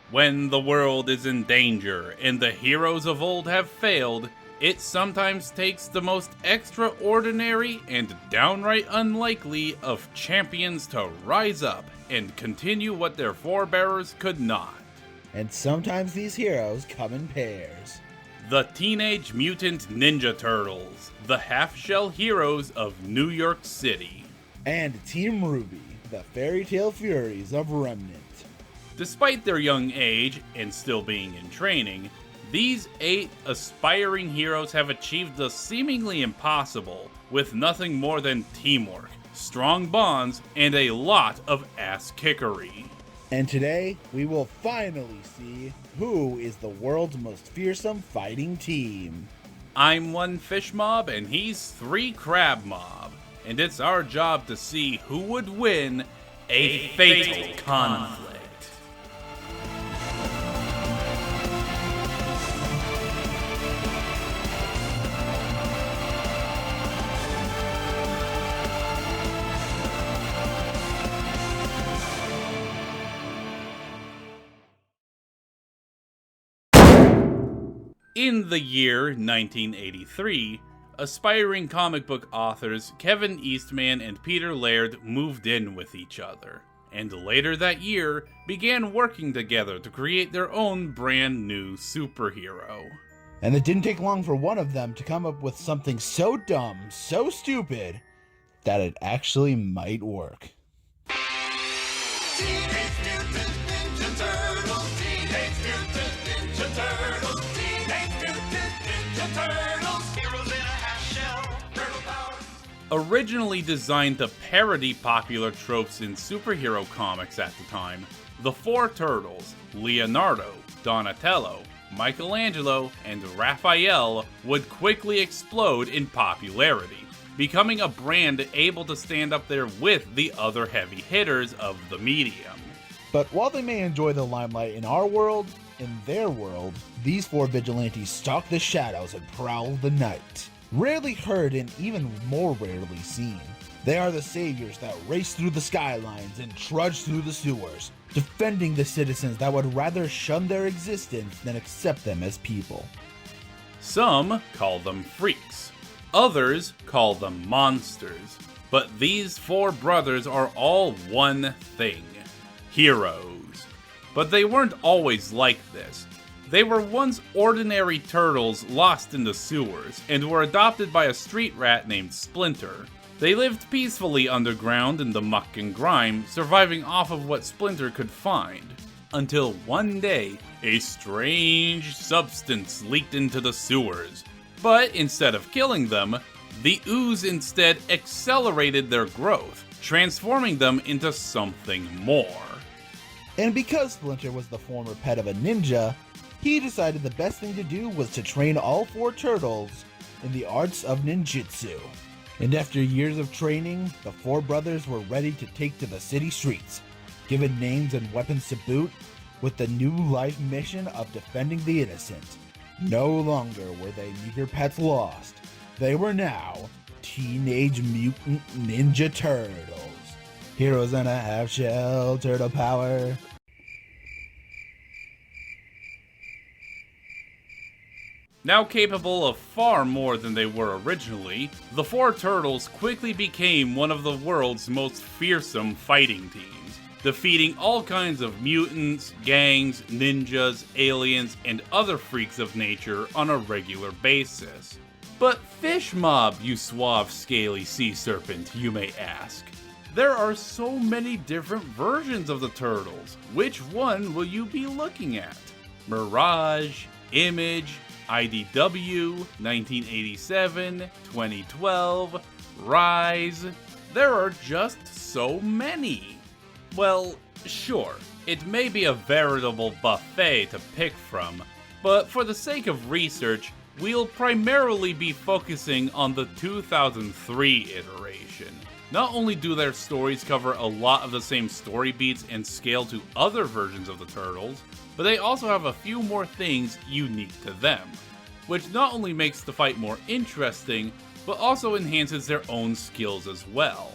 When the world is in danger and the heroes of old have failed, it sometimes takes the most extraordinary and downright unlikely of champions to rise up and continue what their forebears could not. And sometimes these heroes come in pairs. The Teenage Mutant Ninja Turtles, the half-shell heroes of New York City. And Team RWBY, the fairy tale furies of Remnant. Despite their young age and still being in training, these 8 aspiring heroes have achieved the seemingly impossible with nothing more than teamwork, strong bonds, and a lot of ass-kickery. And today, we will finally see who is the world's most fearsome fighting team. I'm one Fish Mob and he's 3 Crab Mob, and it's our job to see who would win a fatal conflict. In the year 1983, aspiring comic book authors Kevin Eastman and Peter Laird moved in with each other, and later that year began working together to create their own brand new superhero. And it didn't take long for one of them to come up with something so dumb, so stupid, that it actually might work. Teenage Mutant Ninja Turtles, Teenage Mutant Ninja Turtles, Teenage Mutant Ninja Turtles, heroes in a half-shell, turtle power. Originally designed to parody popular tropes in superhero comics at the time, the 4 Turtles, Leonardo, Donatello, Michelangelo, and Raphael would quickly explode in popularity, becoming a brand able to stand up there with the other heavy hitters of the medium. But while they may enjoy the limelight in our world, in their world, these 4 vigilantes stalk the shadows and prowl the night. Rarely heard and even more rarely seen. They are the saviors that race through the skylines and trudge through the sewers, defending the citizens that would rather shun their existence than accept them as people. Some call them freaks. Others call them monsters. But these 4 brothers are all one thing: heroes. But they weren't always like this. They were once ordinary turtles lost in the sewers, and were adopted by a street rat named Splinter. They lived peacefully underground in the muck and grime, surviving off of what Splinter could find. Until one day, a strange substance leaked into the sewers. But instead of killing them, the ooze instead accelerated their growth, transforming them into something more. And because Splinter was the former pet of a ninja, he decided the best thing to do was to train all 4 turtles in the arts of ninjutsu. And after years of training, the 4 brothers were ready to take to the city streets, given names and weapons to boot, with the new life mission of defending the innocent. No longer were they meager pets lost. They were now Teenage Mutant Ninja Turtles. Heroes in a half-shell, turtle power. Now capable of far more than they were originally, the 4 Turtles quickly became one of the world's most fearsome fighting teams, defeating all kinds of mutants, gangs, ninjas, aliens, and other freaks of nature on a regular basis. But Fish Mob, you suave, scaly sea serpent, you may ask. There are so many different versions of the Turtles. Which one will you be looking at? Mirage, Image, IDW, 1987, 2012, Rise. There are just so many. Well, sure, it may be a veritable buffet to pick from, but for the sake of research, we'll primarily be focusing on the 2003 iteration. Not only do their stories cover a lot of the same story beats and scale to other versions of the Turtles, but they also have a few more things unique to them, which not only makes the fight more interesting, but also enhances their own skills as well.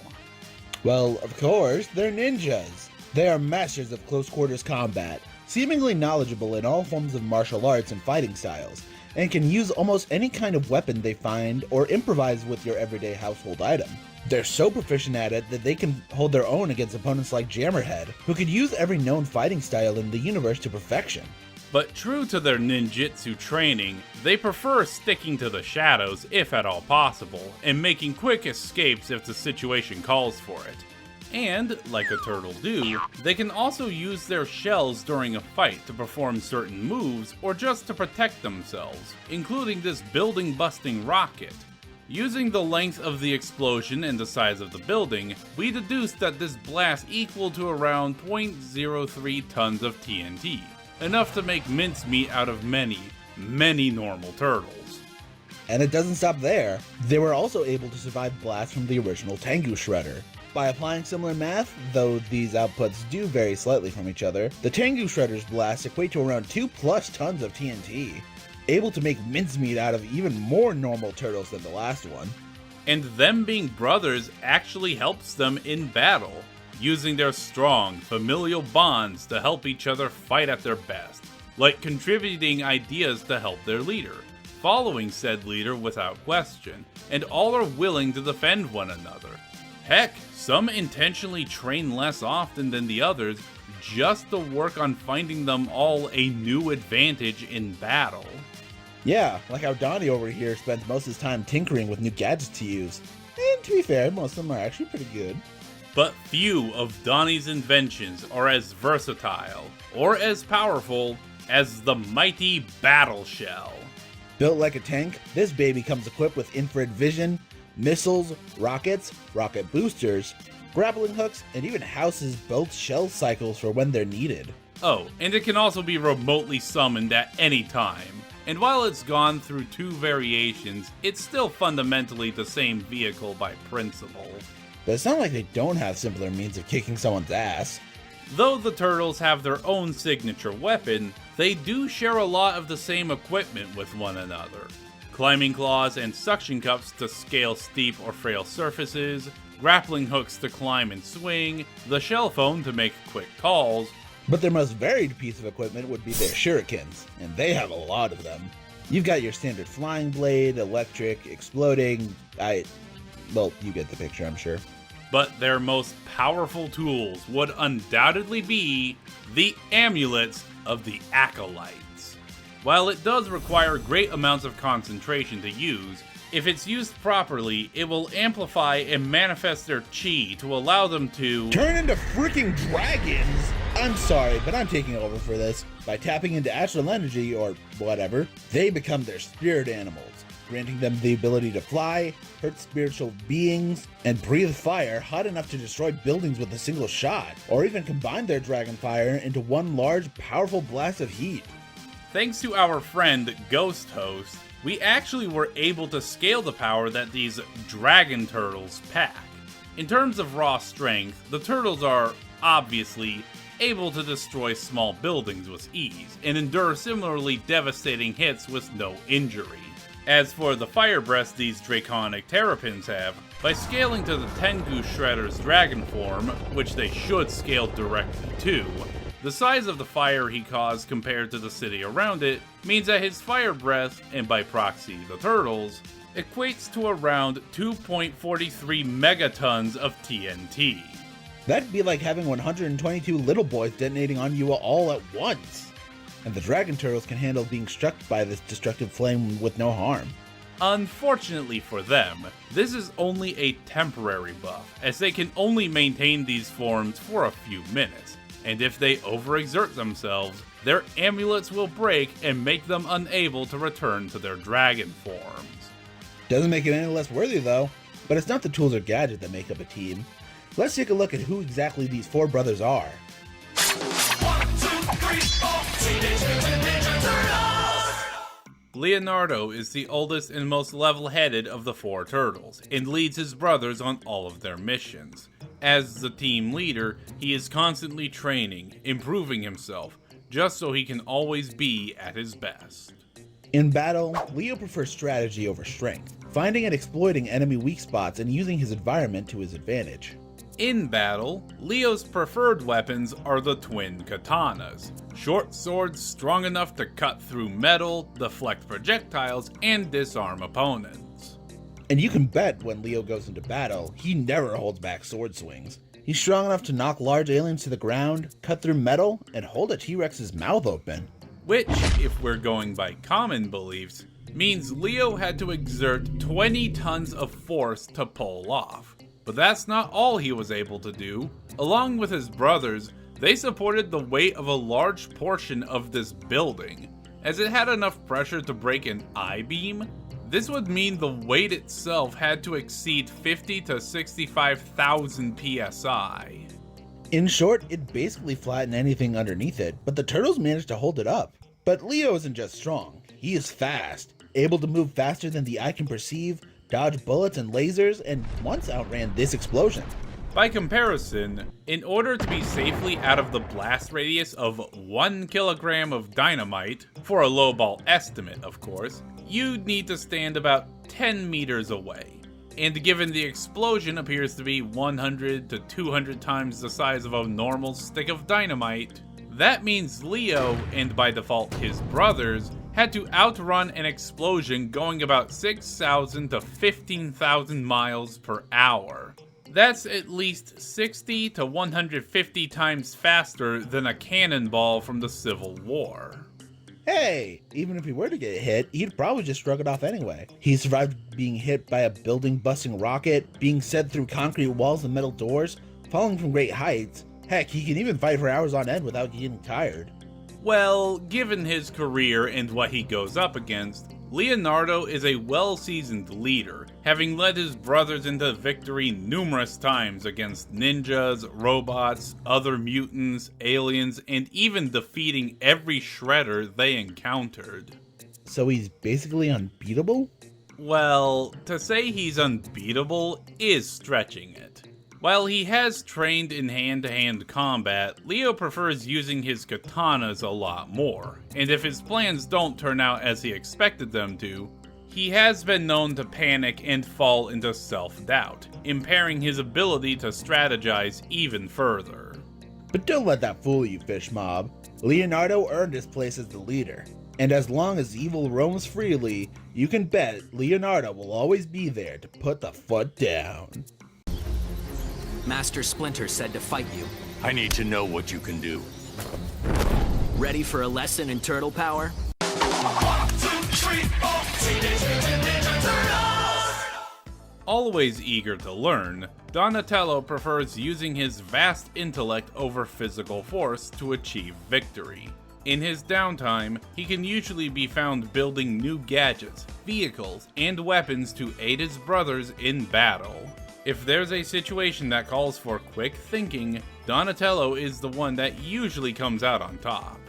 Well, of course, they're ninjas. They are masters of close quarters combat, seemingly knowledgeable in all forms of martial arts and fighting styles, and can use almost any kind of weapon they find or improvise with your everyday household item. They're so proficient at it that they can hold their own against opponents like Jammerhead, who could use every known fighting style in the universe to perfection. But true to their ninjutsu training, they prefer sticking to the shadows if at all possible, and making quick escapes if the situation calls for it. And, like a turtle do, they can also use their shells during a fight to perform certain moves or just to protect themselves, including this building-busting rocket. Using the length of the explosion and the size of the building, we deduced that this blast equaled to around 0.03 tons of TNT, enough to make mincemeat out of many, many normal turtles. And it doesn't stop there. They were also able to survive blasts from the original Tengu Shredder. By applying similar math, though these outputs do vary slightly from each other, the Tengu Shredder's blasts equate to around 2+ tons of TNT, able to make mincemeat out of even more normal turtles than the last one. And them being brothers actually helps them in battle, using their strong, familial bonds to help each other fight at their best, like contributing ideas to help their leader, following said leader without question, and all are willing to defend one another. Heck, some intentionally train less often than the others just to work on finding them all a new advantage in battle. Yeah, like how Donnie over here spends most of his time tinkering with new gadgets to use. And to be fair, most of them are actually pretty good. But few of Donnie's inventions are as versatile or as powerful as the mighty Battle Shell. Built like a tank, this baby comes equipped with infrared vision, missiles, rockets, rocket boosters, grappling hooks, and even houses both shell cycles for when they're needed. Oh, and it can also be remotely summoned at any time. And while it's gone through 2 variations, it's still fundamentally the same vehicle by principle. But it's not like they don't have simpler means of kicking someone's ass. Though the turtles have their own signature weapon, they do share a lot of the same equipment with one another. Climbing claws and suction cups to scale steep or frail surfaces, grappling hooks to climb and swing, the shell phone to make quick calls. But their most varied piece of equipment would be their shurikens, and they have a lot of them. You've got your standard flying blade, electric, exploding, well, you get the picture, I'm sure. But their most powerful tools would undoubtedly be the amulets of the Acolytes. While it does require great amounts of concentration to use, if it's used properly, it will amplify and manifest their chi to allow them to turn into freaking dragons! I'm sorry, but I'm taking over for this. By tapping into astral energy, or whatever, they become their spirit animals, granting them the ability to fly, hurt spiritual beings, and breathe fire hot enough to destroy buildings with a single shot, or even combine their dragon fire into one large, powerful blast of heat. Thanks to our friend Ghost Host, we actually were able to scale the power that these dragon turtles pack. In terms of raw strength, the turtles are, obviously, able to destroy small buildings with ease, and endure similarly devastating hits with no injury. As for the fire breath these draconic terrapins have, by scaling to the Tengu Shredder's dragon form, which they should scale directly to, the size of the fire he caused compared to the city around it means that his fire breath, and by proxy the turtles, equates to around 2.43 megatons of TNT. That'd be like having 122 little boys detonating on you all at once. And the dragon turtles can handle being struck by this destructive flame with no harm. Unfortunately for them, this is only a temporary buff, as they can only maintain these forms for a few minutes, and if they overexert themselves, their amulets will break and make them unable to return to their dragon forms. Doesn't make it any less worthy though, but it's not the tools or gadgets that make up a team. Let's take a look at who exactly these 4 brothers are. 1, 2, 3, 4, Teenage Mutant Ninja Turtles! Leonardo is the oldest and most level-headed of the 4 turtles, and leads his brothers on all of their missions. As the team leader, he is constantly training, improving himself, just so he can always be at his best. In battle, Leo prefers strategy over strength, finding and exploiting enemy weak spots and using his environment to his advantage. In battle, Leo's preferred weapons are the twin katanas, short swords strong enough to cut through metal, deflect projectiles, and disarm opponents. And you can bet when Leo goes into battle, he never holds back sword swings. He's strong enough to knock large aliens to the ground, cut through metal, and hold a T-Rex's mouth open. Which, if we're going by common beliefs, means Leo had to exert 20 tons of force to pull off. But that's not all he was able to do. Along with his brothers, they supported the weight of a large portion of this building. As it had enough pressure to break an I-beam, this would mean the weight itself had to exceed 50 to 65,000 psi. In short, it basically flattened anything underneath it, but the turtles managed to hold it up. But Leo isn't just strong, he is fast, able to move faster than the eye can perceive, dodge bullets and lasers, and once outran this explosion. By comparison, in order to be safely out of the blast radius of 1 kilogram of dynamite, for a lowball estimate of course, you'd need to stand about 10 meters away. And given the explosion appears to be 100 to 200 times the size of a normal stick of dynamite, that means Leo, and by default his brothers, had to outrun an explosion going about 6,000 to 15,000 miles per hour. That's at least 60 to 150 times faster than a cannonball from the Civil War. Hey, even if he were to get hit, he'd probably just shrug it off anyway. He survived being hit by a building-busting rocket, being sent through concrete walls and metal doors, falling from great heights. Heck, he can even fight for hours on end without getting tired. Well, given his career and what he goes up against, Leonardo is a well-seasoned leader, having led his brothers into victory numerous times against ninjas, robots, other mutants, aliens, and even defeating every shredder they encountered. So he's basically unbeatable? Well, to say he's unbeatable is stretching it. While he has trained in hand-to-hand combat, Leo prefers using his katanas a lot more, and if his plans don't turn out as he expected them to, he has been known to panic and fall into self-doubt, impairing his ability to strategize even further. But don't let that fool you, Fish Mob. Leonardo earned his place as the leader, and as long as evil roams freely, you can bet Leonardo will always be there to put the foot down. Master Splinter said to fight you. I need to know what you can do. Ready for a lesson in turtle power? 1, 2, 3, 4, Teenage Mutant Ninja Turtles! Always eager to learn, Donatello prefers using his vast intellect over physical force to achieve victory. In his downtime, he can usually be found building new gadgets, vehicles, and weapons to aid his brothers in battle. If there's a situation that calls for quick thinking, Donatello is the one that usually comes out on top.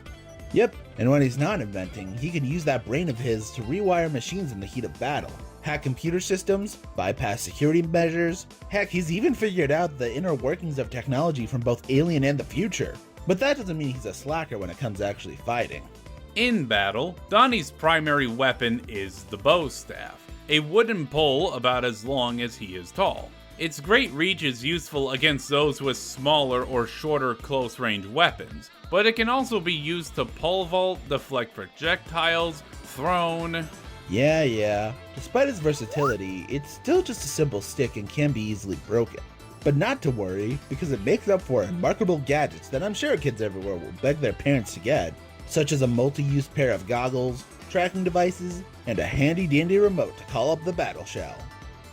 Yep, and when he's not inventing, he can use that brain of his to rewire machines in the heat of battle, hack computer systems, bypass security measures. Heck, he's even figured out the inner workings of technology from both Alien and the future. But that doesn't mean he's a slacker when it comes to actually fighting. In battle, Donnie's primary weapon is the bow staff, a wooden pole about as long as he is tall. Its great reach is useful against those with smaller or shorter close-range weapons, but it can also be used to pole vault, deflect projectiles, thrown... Yeah. Despite its versatility, it's still just a simple stick and can be easily broken. But not to worry, because it makes up for remarkable gadgets that I'm sure kids everywhere will beg their parents to get, such as a multi-use pair of goggles, tracking devices, and a handy-dandy remote to call up the battle shell.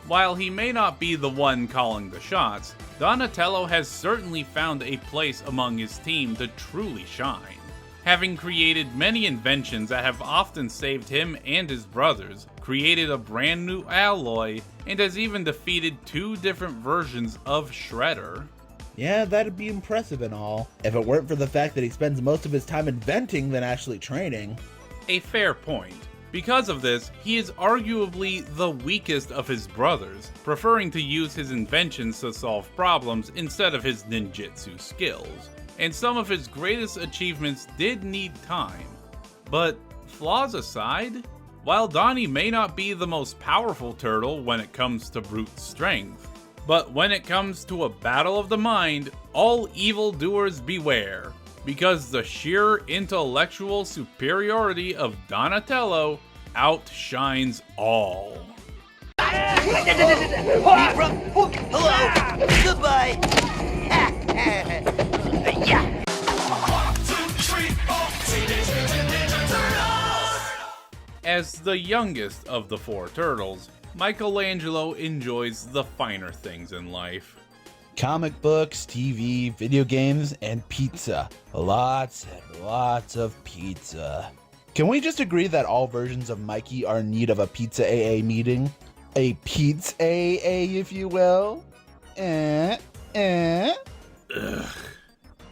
While he may not be the one calling the shots, Donatello has certainly found a place among his team to truly shine. Having created many inventions that have often saved him and his brothers, created a brand new alloy, and has even defeated 2 different versions of Shredder. Yeah, that'd be impressive and all, if it weren't for the fact that he spends most of his time inventing than actually training. A fair point. Because of this, he is arguably the weakest of his brothers, preferring to use his inventions to solve problems instead of his ninjutsu skills. And some of his greatest achievements did need time. But flaws aside, while Donnie may not be the most powerful turtle when it comes to brute strength, But when it comes to a battle of the mind, all evildoers beware, because the sheer intellectual superiority of Donatello outshines all. Hello. Goodbye. Yeah. 1, 2, 3, 4, Teenage Mutant Ninja Turtles! As the youngest of the four turtles, Michelangelo enjoys the finer things in life. Comic books, TV, video games, and pizza. Lots and lots of pizza. Can we just agree that all versions of Mikey are in need of a Pizza AA meeting? A Pizza AA, if you will? Ugh.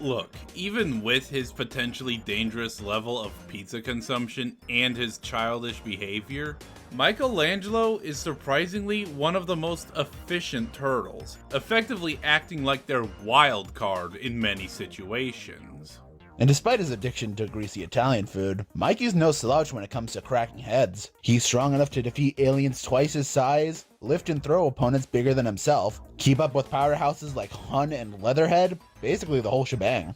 Look, even with his potentially dangerous level of pizza consumption and his childish behavior, Michelangelo is surprisingly one of the most efficient turtles, effectively acting like their wild card in many situations. And despite his addiction to greasy Italian food, Mikey's no slouch when it comes to cracking heads. He's strong enough to defeat aliens twice his size, lift and throw opponents bigger than himself, keep up with powerhouses like Hun and Leatherhead, basically the whole shebang.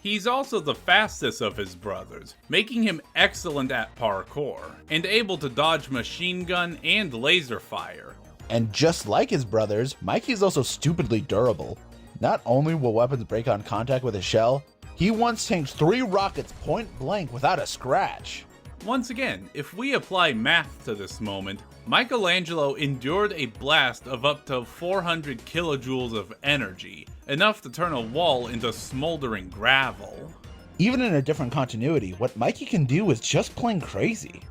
He's also the fastest of his brothers, making him excellent at parkour, and able to dodge machine gun and laser fire. And just like his brothers, Mikey's also stupidly durable. Not only will weapons break on contact with his shell, he once tanked 3 rockets point blank without a scratch. Once again, if we apply math to this moment, Michelangelo endured a blast of up to 400 kilojoules of energy, enough to turn a wall into smoldering gravel. Even in a different continuity, what Mikey can do is just plain crazy.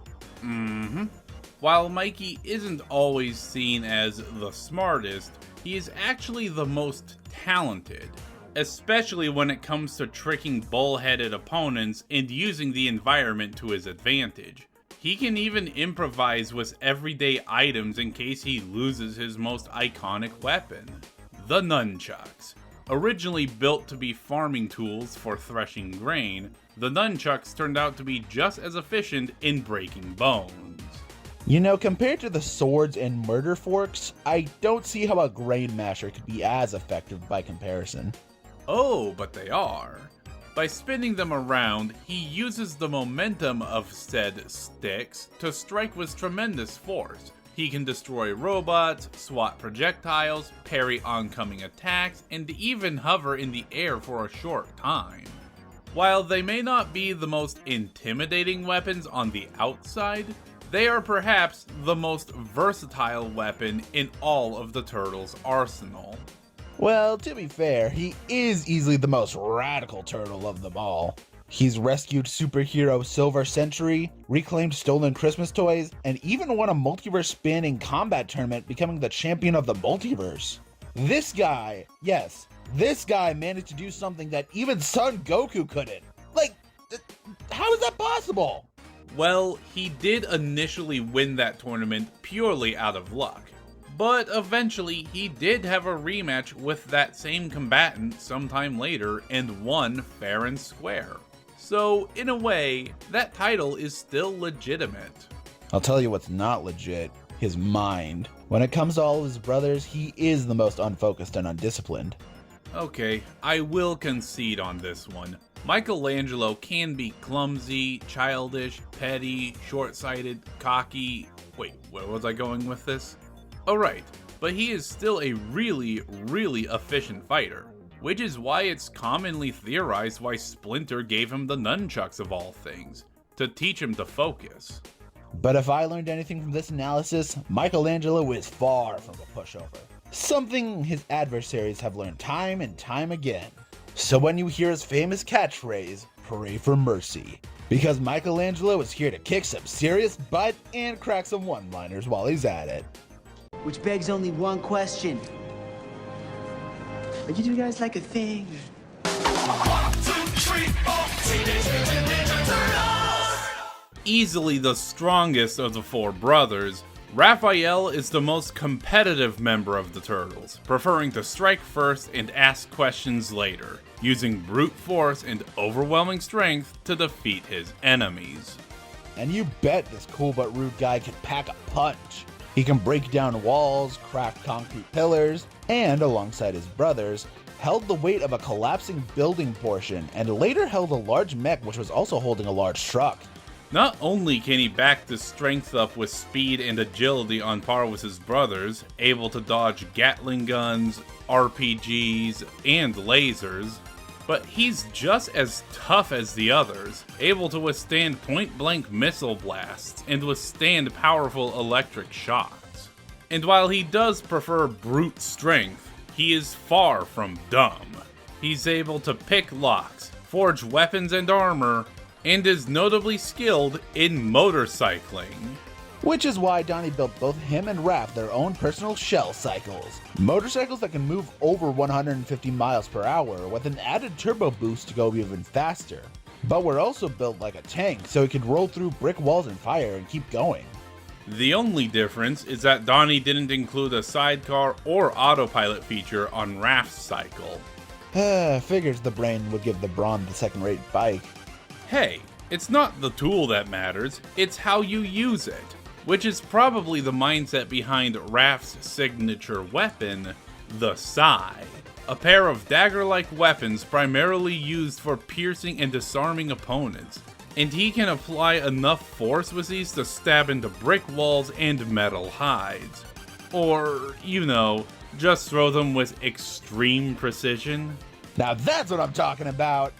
While Mikey isn't always seen as the smartest, he is actually the most talented, especially when it comes to tricking bullheaded opponents and using the environment to his advantage. He can even improvise with everyday items in case he loses his most iconic weapon, the nunchucks. Originally built to be farming tools for threshing grain, the nunchucks turned out to be just as efficient in breaking bones. You know, compared to the swords and murder forks, I don't see how a grain masher could be as effective by comparison. Oh, but they are. By spinning them around, he uses the momentum of said sticks to strike with tremendous force. He can destroy robots, swat projectiles, parry oncoming attacks, and even hover in the air for a short time. While they may not be the most intimidating weapons on the outside, they are perhaps the most versatile weapon in all of the Turtles' arsenal. Well, to be fair, he is easily the most radical turtle of them all. He's rescued superhero Silver Century, reclaimed stolen Christmas toys, and even won a multiverse-spanning combat tournament, becoming the champion of the multiverse. This guy, yes, this guy managed to do something that even Son Goku couldn't. Like, how is that possible? Well, he did initially win that tournament purely out of luck. But eventually, he did have a rematch with that same combatant sometime later and won fair and square. So, in a way, that title is still legitimate. I'll tell you what's not legit, his mind. When it comes to all of his brothers, he is the most unfocused and undisciplined. Okay, I will concede on this one. Michelangelo can be clumsy, childish, petty, short-sighted, cocky... Wait, where was I going with this? Oh right, but he is still a really, really efficient fighter, which is why it's commonly theorized why Splinter gave him the nunchucks of all things, to teach him to focus. But if I learned anything from this analysis, Michelangelo is far from a pushover. Something his adversaries have learned time and time again. So when you hear his famous catchphrase, pray for mercy, because Michelangelo is here to kick some serious butt and crack some one-liners while he's at it. Which begs only one question. Are you two guys like a thing? 1, 2, 3, 4, Teenage Mutant Ninja Turtles! Easily the strongest of the four brothers, Raphael is the most competitive member of the Turtles, preferring to strike first and ask questions later, using brute force and overwhelming strength to defeat his enemies. And you bet this cool but rude guy can pack a punch. He can break down walls, crack concrete pillars, and, alongside his brothers, held the weight of a collapsing building portion, and later held a large mech which was also holding a large truck. Not only can he back the strength up with speed and agility on par with his brothers, able to dodge Gatling guns, RPGs, and lasers, but he's just as tough as the others, able to withstand point-blank missile blasts and withstand powerful electric shocks. And while he does prefer brute strength, he is far from dumb. He's able to pick locks, forge weapons and armor, and is notably skilled in motorcycling. Which is why Donnie built both him and Raph their own personal shell cycles. Motorcycles that can move over 150 miles per hour with an added turbo boost to go even faster. But were also built like a tank, so it could roll through brick walls and fire and keep going. The only difference is that Donnie didn't include a sidecar or autopilot feature on Raph's cycle. Figures the brain would give the Brawn the second-rate bike. Hey, it's not the tool that matters, it's how you use it. Which is probably the mindset behind Raph's signature weapon, the Sai. A pair of dagger-like weapons primarily used for piercing and disarming opponents. And he can apply enough force with these to stab into brick walls and metal hides. Or, you know, just throw them with extreme precision. Now that's what I'm talking about!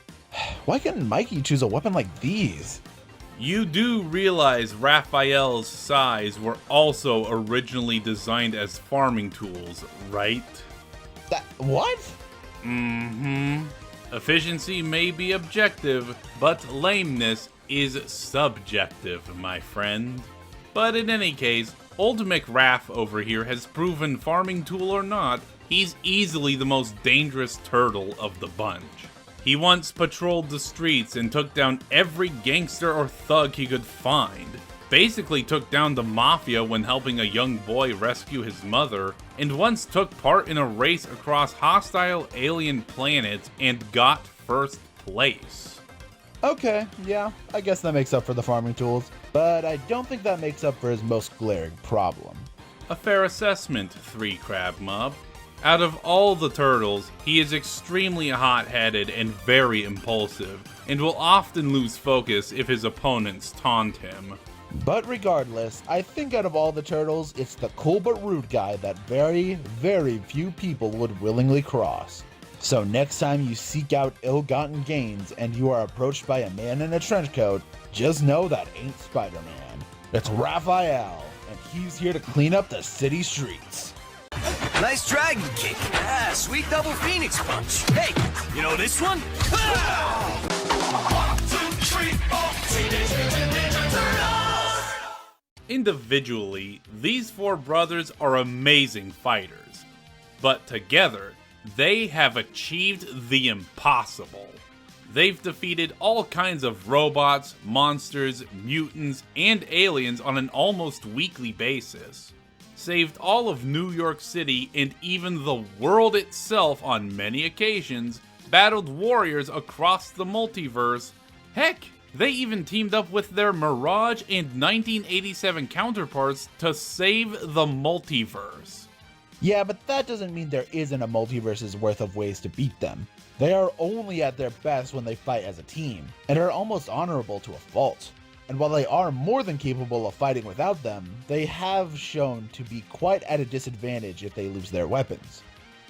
Why couldn't Mikey choose a weapon like these? You do realize Raphael's Sais were also originally designed as farming tools, right? What? Mm-hmm. Efficiency may be objective, but lameness is subjective, my friend. But in any case, old McRaph over here has proven, farming tool or not, he's easily the most dangerous turtle of the bunch. He once patrolled the streets and took down every gangster or thug he could find. Basically took down the mafia when helping a young boy rescue his mother, and once took part in a race across hostile alien planets and got first place. Okay, yeah, I guess that makes up for the farming tools, but I don't think that makes up for his most glaring problem. A fair assessment, 3 Crab Mob. Out of all the turtles, he is extremely hot-headed and very impulsive, and will often lose focus if his opponents taunt him. But regardless, I think out of all the turtles, it's the cool but rude guy that very, very few people would willingly cross. So next time you seek out ill-gotten gains and you are approached by a man in a trench coat, just know that ain't Spider-Man. It's Raphael, and he's here to clean up the city streets. Nice dragon kick. Ah, sweet double phoenix punch. Hey, you know this one? Ah! 1, 2, 3, 4, Teenage Mutant Ninja Turtles! Individually, these 4 brothers are amazing fighters, but together, they have achieved the impossible. They've defeated all kinds of robots, monsters, mutants, and aliens on an almost weekly basis. Saved all of New York City and even the world itself on many occasions, battled warriors across the multiverse. Heck, they even teamed up with their Mirage and 1987 counterparts to save the multiverse. Yeah, but that doesn't mean there isn't a multiverse's worth of ways to beat them. They are only at their best when they fight as a team, and are almost honorable to a fault. And while they are more than capable of fighting without them, they have shown to be quite at a disadvantage if they lose their weapons.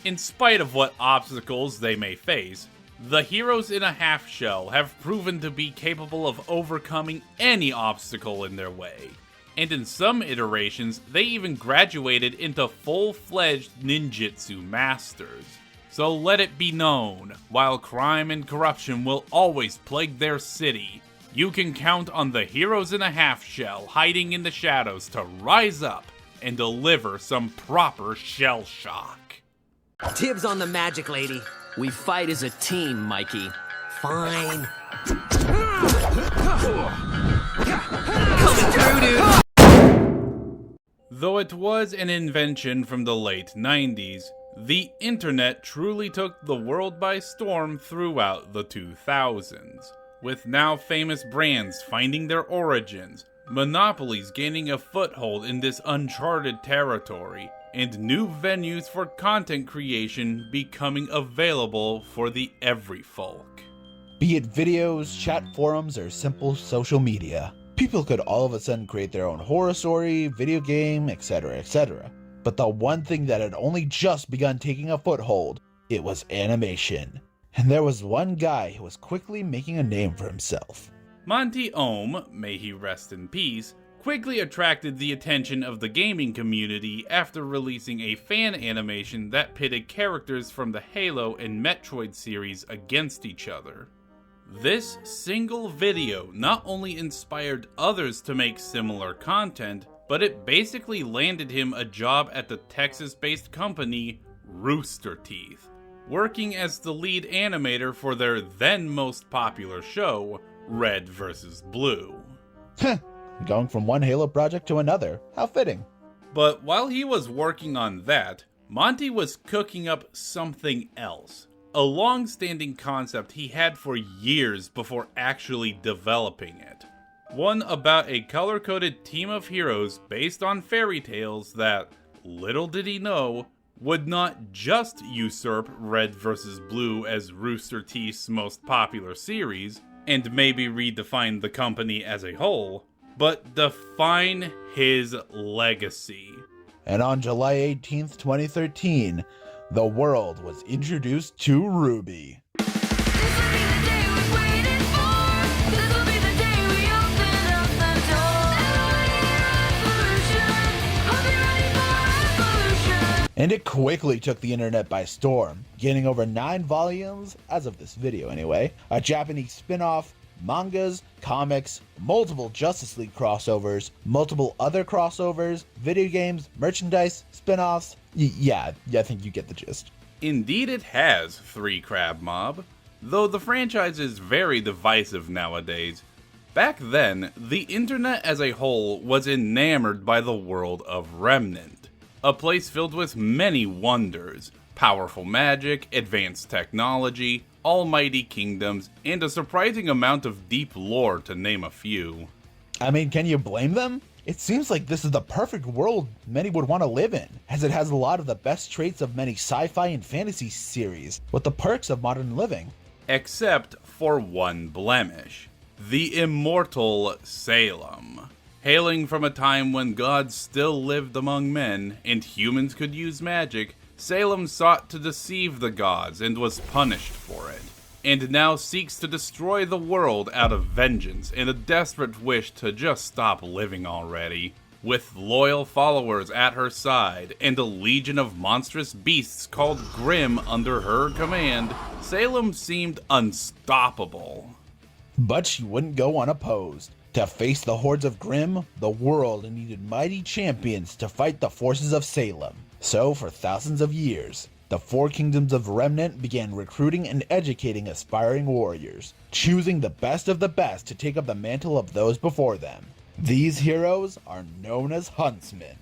In spite of what obstacles they may face, the heroes in a half shell have proven to be capable of overcoming any obstacle in their way. And in some iterations, they even graduated into full-fledged ninjutsu masters. So let it be known, while crime and corruption will always plague their city, you can count on the heroes in a half shell hiding in the shadows to rise up and deliver some proper shell shock. Dibs on the magic, lady. We fight as a team, Mikey. Fine. Coming through, dude. Though it was an invention from the late 90s, the internet truly took the world by storm throughout the 2000s. With now famous brands finding their origins, monopolies gaining a foothold in this uncharted territory, and new venues for content creation becoming available for the every folk. Be it videos, chat forums, or simple social media, people could all of a sudden create their own horror story, video game, etc., etc. But the one thing that had only just begun taking a foothold, it was animation. And there was one guy who was quickly making a name for himself. Monty Ohm, may he rest in peace, quickly attracted the attention of the gaming community after releasing a fan animation that pitted characters from the Halo and Metroid series against each other. This single video not only inspired others to make similar content, but it basically landed him a job at the Texas-based company Rooster Teeth, working as the lead animator for their then most popular show, Red vs. Blue. Going from one Halo project to another, how fitting. But while he was working on that, Monty was cooking up something else. A long-standing concept he had for years before actually developing it. One about a color-coded team of heroes based on fairy tales that, little did he know, would not just usurp Red vs. Blue as Rooster Teeth's most popular series, and maybe redefine the company as a whole, but define his legacy. And on July 18th, 2013, the world was introduced to RWBY. And it quickly took the internet by storm, gaining over 9 volumes, as of this video anyway, a Japanese spin-off, mangas, comics, multiple Justice League crossovers, multiple other crossovers, video games, merchandise, spin-offs. Yeah, I think you get the gist. Indeed it has, 3 Crab Mob. Though the franchise is very divisive nowadays, back then, the internet as a whole was enamored by the world of Remnant. A place filled with many wonders, powerful magic, advanced technology, almighty kingdoms, and a surprising amount of deep lore to name a few. I mean, can you blame them? It seems like this is the perfect world many would want to live in, as it has a lot of the best traits of many sci-fi and fantasy series, with the perks of modern living. Except for one blemish. The immortal Salem. Hailing from a time when gods still lived among men, and humans could use magic, Salem sought to deceive the gods and was punished for it, and now seeks to destroy the world out of vengeance and a desperate wish to just stop living already. With loyal followers at her side, and a legion of monstrous beasts called Grimm under her command, Salem seemed unstoppable. But she wouldn't go unopposed. To face the hordes of Grimm, the world needed mighty champions to fight the forces of Salem. So, for thousands of years, the 4 kingdoms of Remnant began recruiting and educating aspiring warriors, choosing the best of the best to take up the mantle of those before them. These heroes are known as huntsmen.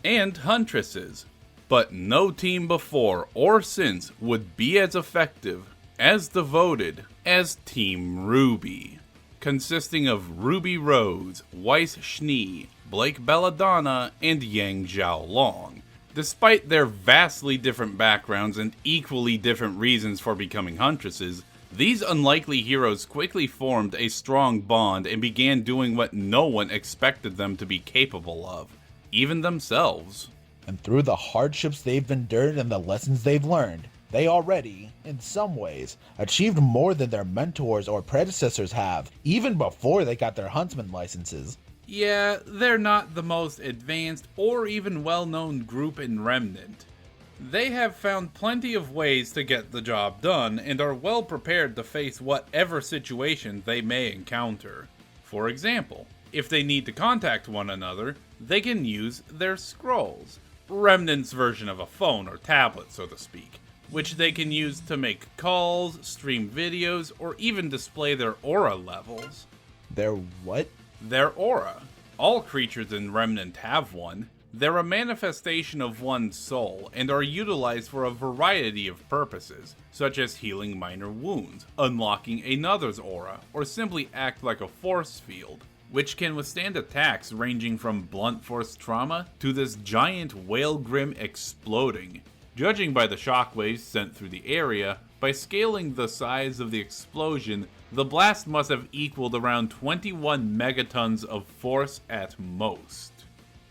And huntresses. But no team before or since would be as effective, as devoted, as Team RWBY. Consisting of Ruby Rose, Weiss Schnee, Blake Belladonna, and Yang Xiaolong. Despite their vastly different backgrounds and equally different reasons for becoming huntresses, these unlikely heroes quickly formed a strong bond and began doing what no one expected them to be capable of, even themselves. And through the hardships they've endured and the lessons they've learned, they already, in some ways, achieved more than their mentors or predecessors have, even before they got their huntsman licenses. Yeah, they're not the most advanced or even well-known group in Remnant. They have found plenty of ways to get the job done and are well prepared to face whatever situation they may encounter. For example, if they need to contact one another, they can use their scrolls, Remnant's version of a phone or tablet, so to speak, which they can use to make calls, stream videos, or even display their aura levels. Their what? Their aura. All creatures in Remnant have one. They're a manifestation of one's soul, and are utilized for a variety of purposes, such as healing minor wounds, unlocking another's aura, or simply act like a force field. which can withstand attacks ranging from blunt force trauma to this giant whale grim exploding. Judging by the shockwaves sent through the area, by scaling the size of the explosion, the blast must have equaled around 21 megatons of force at most.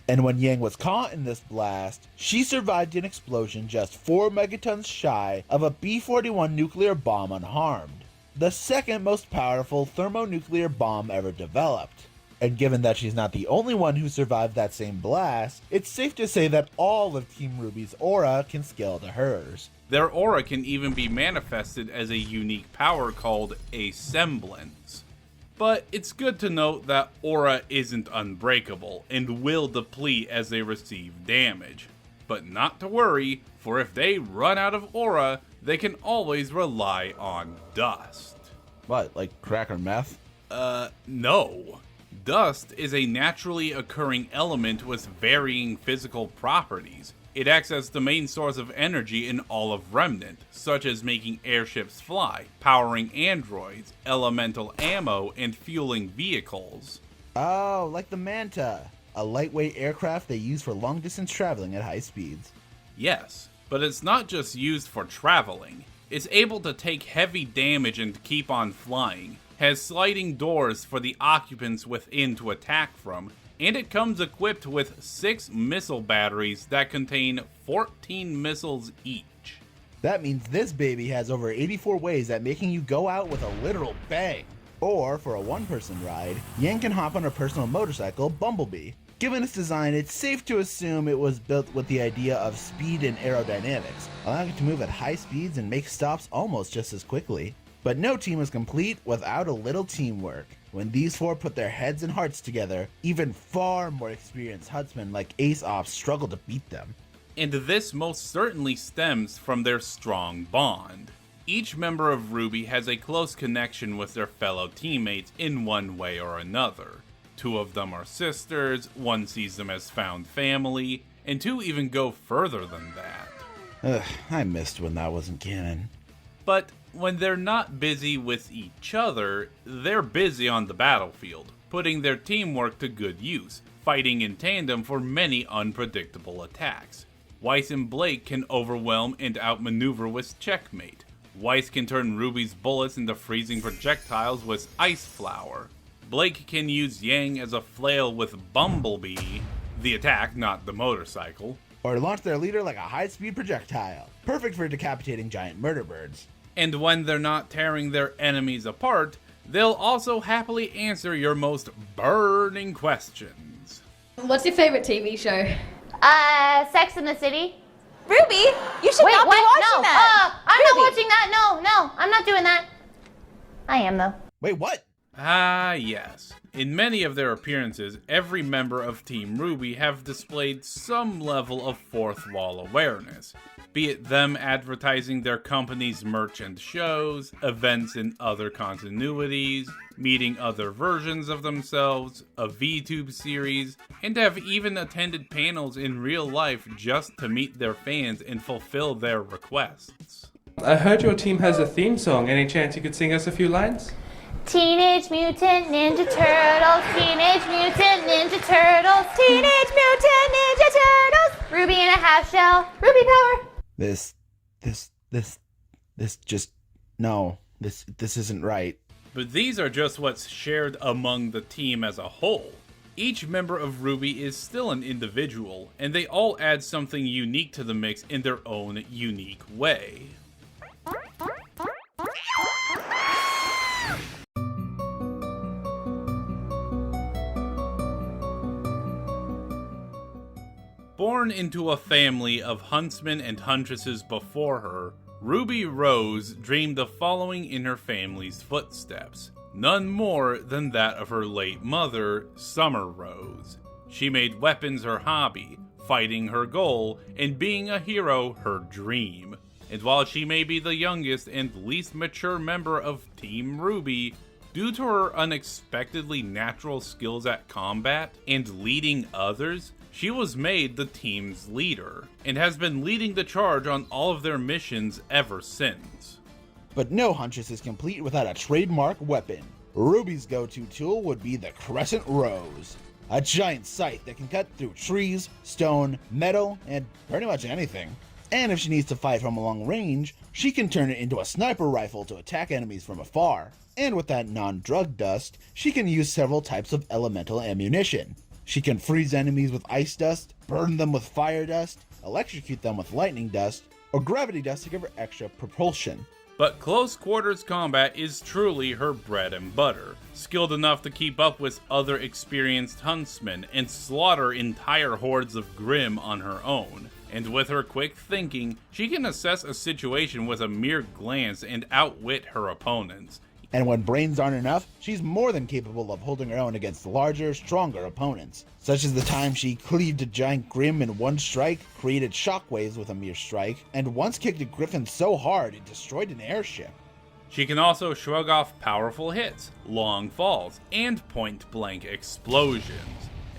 And when Yang was caught in this blast, she survived an explosion just 4 megatons shy of a B-41 nuclear bomb unharmed, the second most powerful thermonuclear bomb ever developed. And given that she's not the only one who survived that same blast, it's safe to say that all of Team RWBY's aura can scale to hers. Their aura can even be manifested as a unique power called a semblance. But it's good to note that aura isn't unbreakable and will deplete as they receive damage. But not to worry, for if they run out of aura, they can always rely on dust. What, like crack or meth? No. Dust is a naturally occurring element with varying physical properties. It acts as the main source of energy in all of Remnant, such as making airships fly, powering androids, elemental ammo, and fueling vehicles. Oh, like the Manta, a lightweight aircraft they use for long-distance traveling at high speeds. Yes, but it's not just used for traveling. It's able to take heavy damage and keep on flying, has sliding doors for the occupants within to attack from, and it comes equipped with 6 missile batteries that contain 14 missiles each. That means this baby has over 84 ways at making you go out with a literal bang. Or, for a one-person ride, Yang can hop on her personal motorcycle, Bumblebee. Given its design, it's safe to assume it was built with the idea of speed and aerodynamics, allowing it to move at high speeds and make stops almost just as quickly. But no team is complete without a little teamwork. When these 4 put their heads and hearts together, even far more experienced huntsmen like Ace Ops struggle to beat them. And this most certainly stems from their strong bond. Each member of RWBY has a close connection with their fellow teammates in one way or another. 2 of them are sisters, 1 sees them as found family, and 2 even go further than that. Ugh, I missed when that wasn't canon. But when they're not busy with each other, they're busy on the battlefield, putting their teamwork to good use, fighting in tandem for many unpredictable attacks. Weiss and Blake can overwhelm and outmaneuver with Checkmate. Weiss can turn RWBY's bullets into freezing projectiles with Ice Flower. Blake can use Yang as a flail with Bumblebee, the attack, not the motorcycle. Or launch their leader like a high-speed projectile, perfect for decapitating giant murder birds. And when they're not tearing their enemies apart, they'll also happily answer your most burning questions. What's your favorite TV show? Sex in the City. RWBY, you should Wait, not what? be watching No, that. I'm RWBY. not watching that. No, I'm not doing that. I am, though. Wait, what? Ah, yes. In many of their appearances, every member of Team RWBY have displayed some level of fourth wall awareness, be it them advertising their company's merch and shows, events in other continuities, meeting other versions of themselves, a VTube series, and have even attended panels in real life just to meet their fans and fulfill their requests. I heard your team has a theme song. Any chance you could sing us a few lines? Teenage Mutant Ninja Turtles, Teenage Mutant Ninja Turtles, Teenage Mutant Ninja Turtles, RWBY in a half shell, RWBY power. This isn't right. But these are just what's shared among the team as a whole. Each member of RWBY is still an individual, and they all add something unique to the mix in their own unique way. Born into a family of huntsmen and huntresses before her, Ruby Rose dreamed of following in her family's footsteps, none more than that of her late mother, Summer Rose. She made weapons her hobby, fighting her goal, and being a hero her dream. And while she may be the youngest and least mature member of Team RWBY, due to her unexpectedly natural skills at combat and leading others, she was made the team's leader, and has been leading the charge on all of their missions ever since. But no Huntress is complete without a trademark weapon. RWBY's go-to tool would be the Crescent Rose, a giant scythe that can cut through trees, stone, metal, and pretty much anything. And if she needs to fight from a long range, she can turn it into a sniper rifle to attack enemies from afar. And with that non-drug dust, she can use several types of elemental ammunition. She can freeze enemies with ice dust, burn them with fire dust, electrocute them with lightning dust, or gravity dust to give her extra propulsion. But close quarters combat is truly her bread and butter, skilled enough to keep up with other experienced huntsmen and slaughter entire hordes of Grimm on her own. And with her quick thinking, she can assess a situation with a mere glance and outwit her opponents. And when brains aren't enough, she's more than capable of holding her own against larger, stronger opponents. Such as the time she cleaved a giant Grimm in one strike, created shockwaves with a mere strike, and once kicked a griffin so hard it destroyed an airship. She can also shrug off powerful hits, long falls, and point-blank explosions.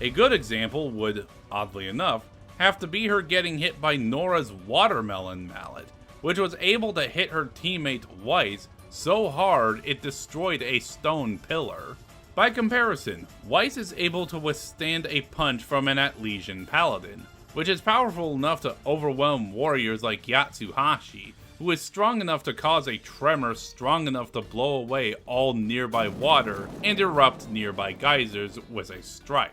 A good example would, oddly enough, have to be her getting hit by Nora's watermelon mallet, which was able to hit her teammate Weiss so hard it destroyed a stone pillar. By comparison, Weiss is able to withstand a punch from an Atlesian paladin, which is powerful enough to overwhelm warriors like Yatsuhashi, who is strong enough to cause a tremor strong enough to blow away all nearby water and erupt nearby geysers with a strike.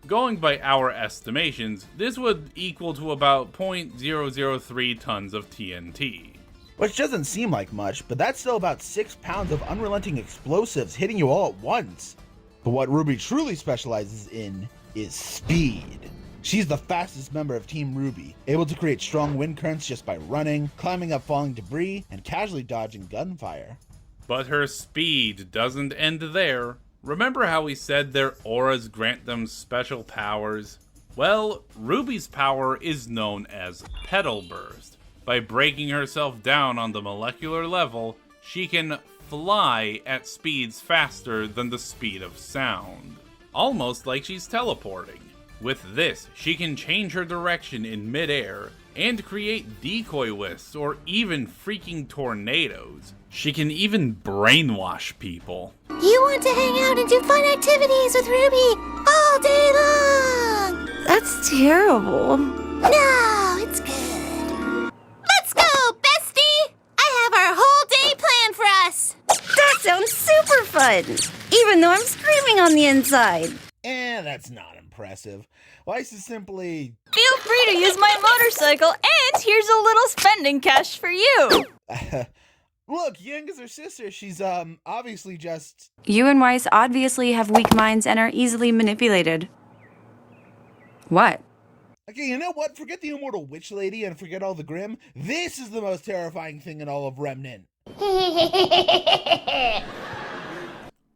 Going by our estimations, this would equal to about 0.003 tons of TNT. Which doesn't seem like much, but that's still about 6 pounds of unrelenting explosives hitting you all at once. But what RWBY truly specializes in is speed. She's the fastest member of Team RWBY, able to create strong wind currents just by running, climbing up falling debris, and casually dodging gunfire. But her speed doesn't end there. Remember how we said their auras grant them special powers? Well, RWBY's power is known as Petal Burst. By breaking herself down on the molecular level, she can fly at speeds faster than the speed of sound. Almost like she's teleporting. With this, she can change her direction in midair and create decoy wisps or even freaking tornadoes. She can even brainwash people. You want to hang out and do fun activities with RWBY all day long! That's terrible. No, it's good. Let's go, bestie! I have our whole day planned for us! That sounds super fun, even though I'm screaming on the inside. And that's not impressive. Weiss is simply... Feel free to use my motorcycle, and here's a little spending cash for you. Look, Yang is her sister. She's, obviously just... You and Weiss obviously have weak minds and are easily manipulated. What? Okay, you know what? Forget the immortal witch lady and forget all the Grimm. This is the most terrifying thing in all of Remnant.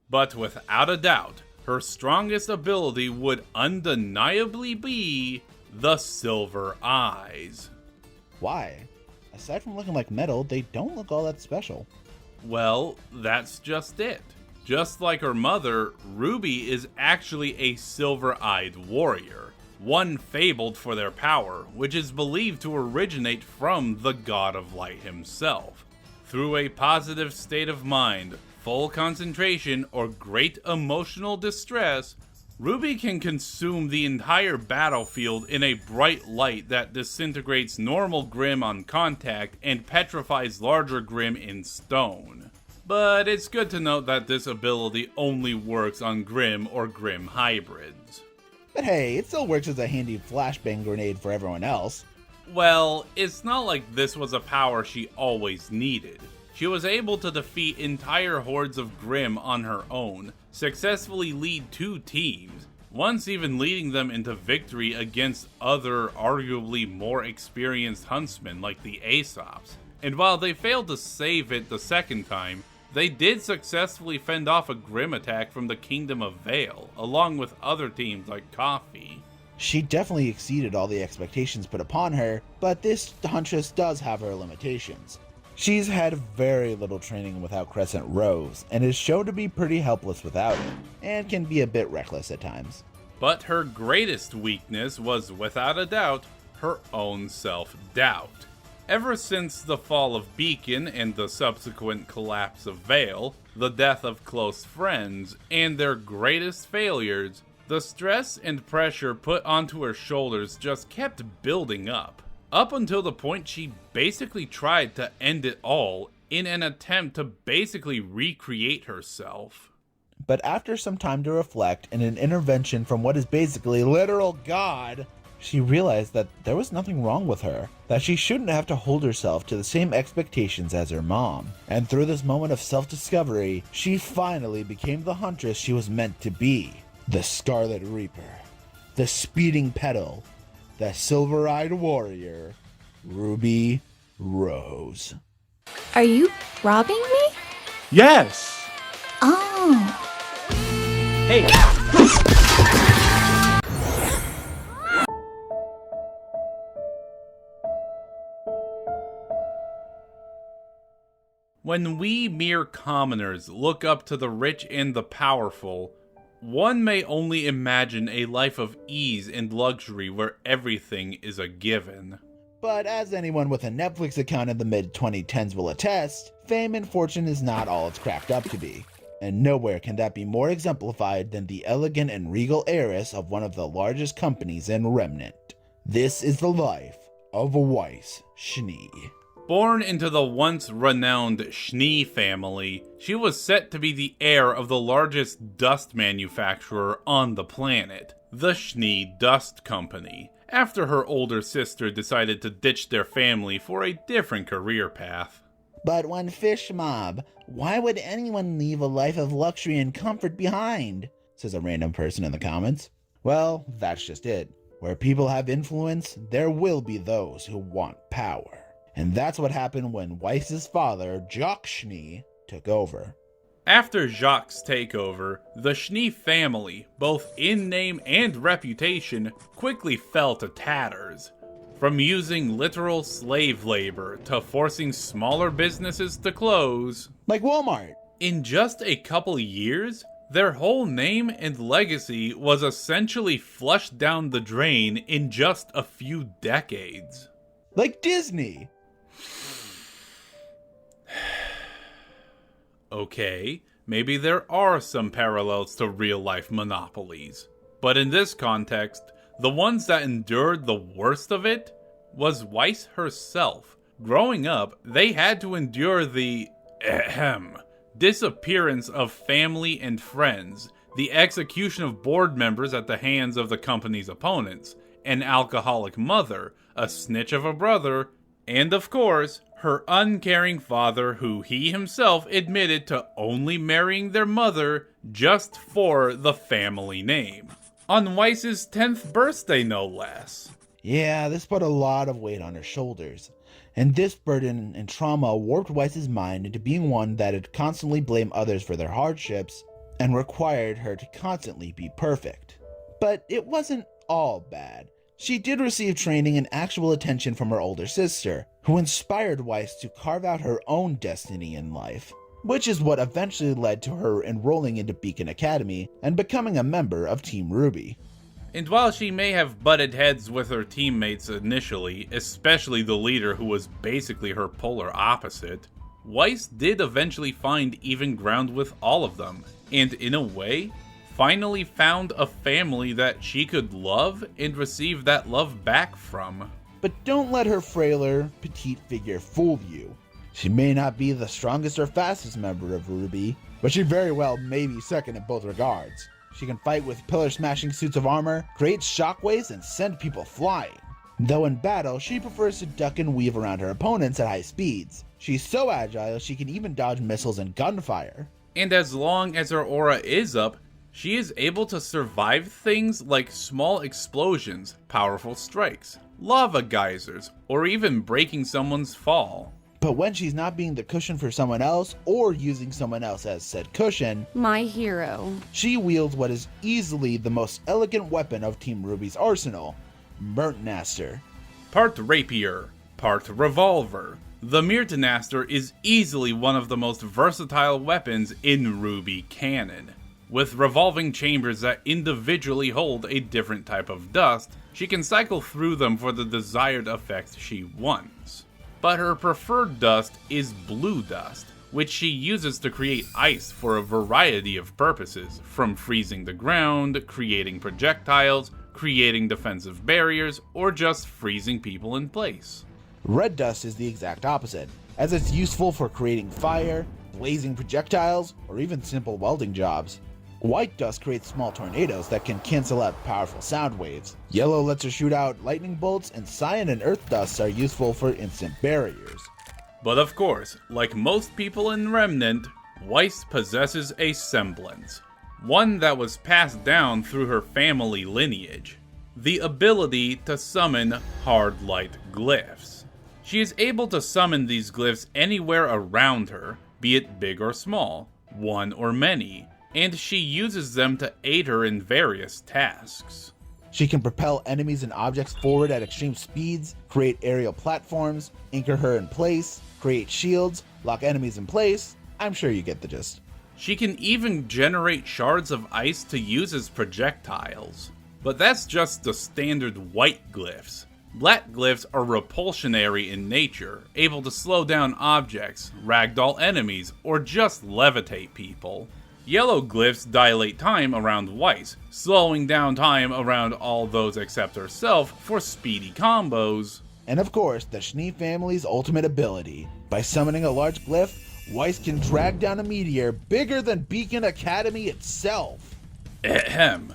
But without a doubt, her strongest ability would undeniably be the Silver Eyes. Why? Aside from looking like metal, they don't look all that special. Well, that's just it. Just like her mother, RWBY is actually a silver-eyed warrior, one fabled for their power, which is believed to originate from the God of Light himself. Through a positive state of mind, full concentration, or great emotional distress, RWBY can consume the entire battlefield in a bright light that disintegrates normal Grimm on contact and petrifies larger Grimm in stone. But it's good to note that this ability only works on Grimm or Grimm hybrids. But hey, it still works as a handy flashbang grenade for everyone else. Well, it's not like this was a power she always needed. She was able to defeat entire hordes of Grimm on her own, successfully lead 2 teams, once even leading them into victory against other, arguably more experienced huntsmen like the Aesops. And while they failed to save it the second time, they did successfully fend off a Grimm attack from the Kingdom of Vale, along with other teams like Coffee. She definitely exceeded all the expectations put upon her, but this huntress does have her limitations. She's had very little training without Crescent Rose, and is shown to be pretty helpless without it, and can be a bit reckless at times. But her greatest weakness was, without a doubt, her own self-doubt. Ever since the fall of Beacon and the subsequent collapse of Vale, the death of close friends, and their greatest failures, the stress and pressure put onto her shoulders just kept building up until the point she basically tried to end it all in an attempt to basically recreate herself. But after some time to reflect and an intervention from what is basically literal God, she realized that there was nothing wrong with her, that she shouldn't have to hold herself to the same expectations as her mom. And through this moment of self-discovery, she finally became the huntress she was meant to be. The Scarlet Reaper, the Speeding Petal, the Silver-Eyed Warrior, Ruby Rose. Are you robbing me? Yes! Oh. Hey! When we mere commoners look up to the rich and the powerful, one may only imagine a life of ease and luxury where everything is a given. But as anyone with a Netflix account in the mid-2010s will attest, fame and fortune is not all it's cracked up to be. And nowhere can that be more exemplified than the elegant and regal heiress of one of the largest companies in Remnant. This is the life of Weiss Schnee. Born into the once renowned Schnee family, she was set to be the heir of the largest dust manufacturer on the planet, the Schnee Dust Company, after her older sister decided to ditch their family for a different career path. But when fish mob, why would anyone leave a life of luxury and comfort behind? Says a random person in the comments. Well, that's just it. Where people have influence, there will be those who want power. And that's what happened when Weiss's father, Jacques Schnee, took over. After Jacques' takeover, the Schnee family, both in name and reputation, quickly fell to tatters. From using literal slave labor to forcing smaller businesses to close. Like Walmart. In just a couple years, their whole name and legacy was essentially flushed down the drain in just a few decades. Like Disney. Okay, maybe there are some parallels to real-life monopolies. But in this context, the ones that endured the worst of it was Weiss herself. Growing up, they had to endure the disappearance of family and friends, the execution of board members at the hands of the company's opponents, an alcoholic mother, a snitch of a brother, and of course, her uncaring father, who he himself admitted to only marrying their mother just for the family name. On Weiss's 10th birthday, no less. Yeah, this put a lot of weight on her shoulders. And this burden and trauma warped Weiss's mind into being one that'd constantly blame others for their hardships and required her to constantly be perfect. But it wasn't all bad. She did receive training and actual attention from her older sister, who inspired Weiss to carve out her own destiny in life, which is what eventually led to her enrolling into Beacon Academy and becoming a member of Team RWBY. And while she may have butted heads with her teammates initially, especially the leader who was basically her polar opposite, Weiss did eventually find even ground with all of them, and in a way, finally found a family that she could love and receive that love back from. But don't let her frailer, petite figure fool you. She may not be the strongest or fastest member of RWBY, but she very well may be second in both regards. She can fight with pillar-smashing suits of armor, create shockwaves, and send people flying. Though in battle, she prefers to duck and weave around her opponents at high speeds. She's so agile, she can even dodge missiles and gunfire. And as long as her aura is up, she is able to survive things like small explosions, powerful strikes, lava geysers, or even breaking someone's fall. But when she's not being the cushion for someone else, or using someone else as said cushion, My hero. she wields what is easily the most elegant weapon of Team RWBY's arsenal, Myrtnaster. Part rapier, part revolver. The Myrtnaster is easily one of the most versatile weapons in RWBY canon. With revolving chambers that individually hold a different type of dust, she can cycle through them for the desired effect she wants. but her preferred dust is blue dust, which she uses to create ice for a variety of purposes, from freezing the ground, creating projectiles, creating defensive barriers, or just freezing people in place. Red dust is the exact opposite, as it's useful for creating fire, blazing projectiles, or even simple welding jobs. White dust creates small tornadoes that can cancel out powerful sound waves. Yellow lets her shoot out lightning bolts, and cyan and earth dusts are useful for instant barriers. But of course, like most people in Remnant, Weiss possesses a semblance, one that was passed down through her family lineage: the ability to summon hard light glyphs. She is able to summon these glyphs anywhere around her, be it big or small, one or many, and she uses them to aid her in various tasks. She can propel enemies and objects forward at extreme speeds, create aerial platforms, anchor her in place, create shields, lock enemies in place. I'm sure you get the gist. She can even generate shards of ice to use as projectiles. But that's just the standard white glyphs. Black glyphs are repulsionary in nature, able to slow down objects, ragdoll enemies, or just levitate people. Yellow glyphs dilate time around Weiss, slowing down time around all those except herself for speedy combos. And of course, the Schnee family's ultimate ability. By summoning a large glyph, Weiss can drag down a meteor bigger than Beacon Academy itself. Ahem.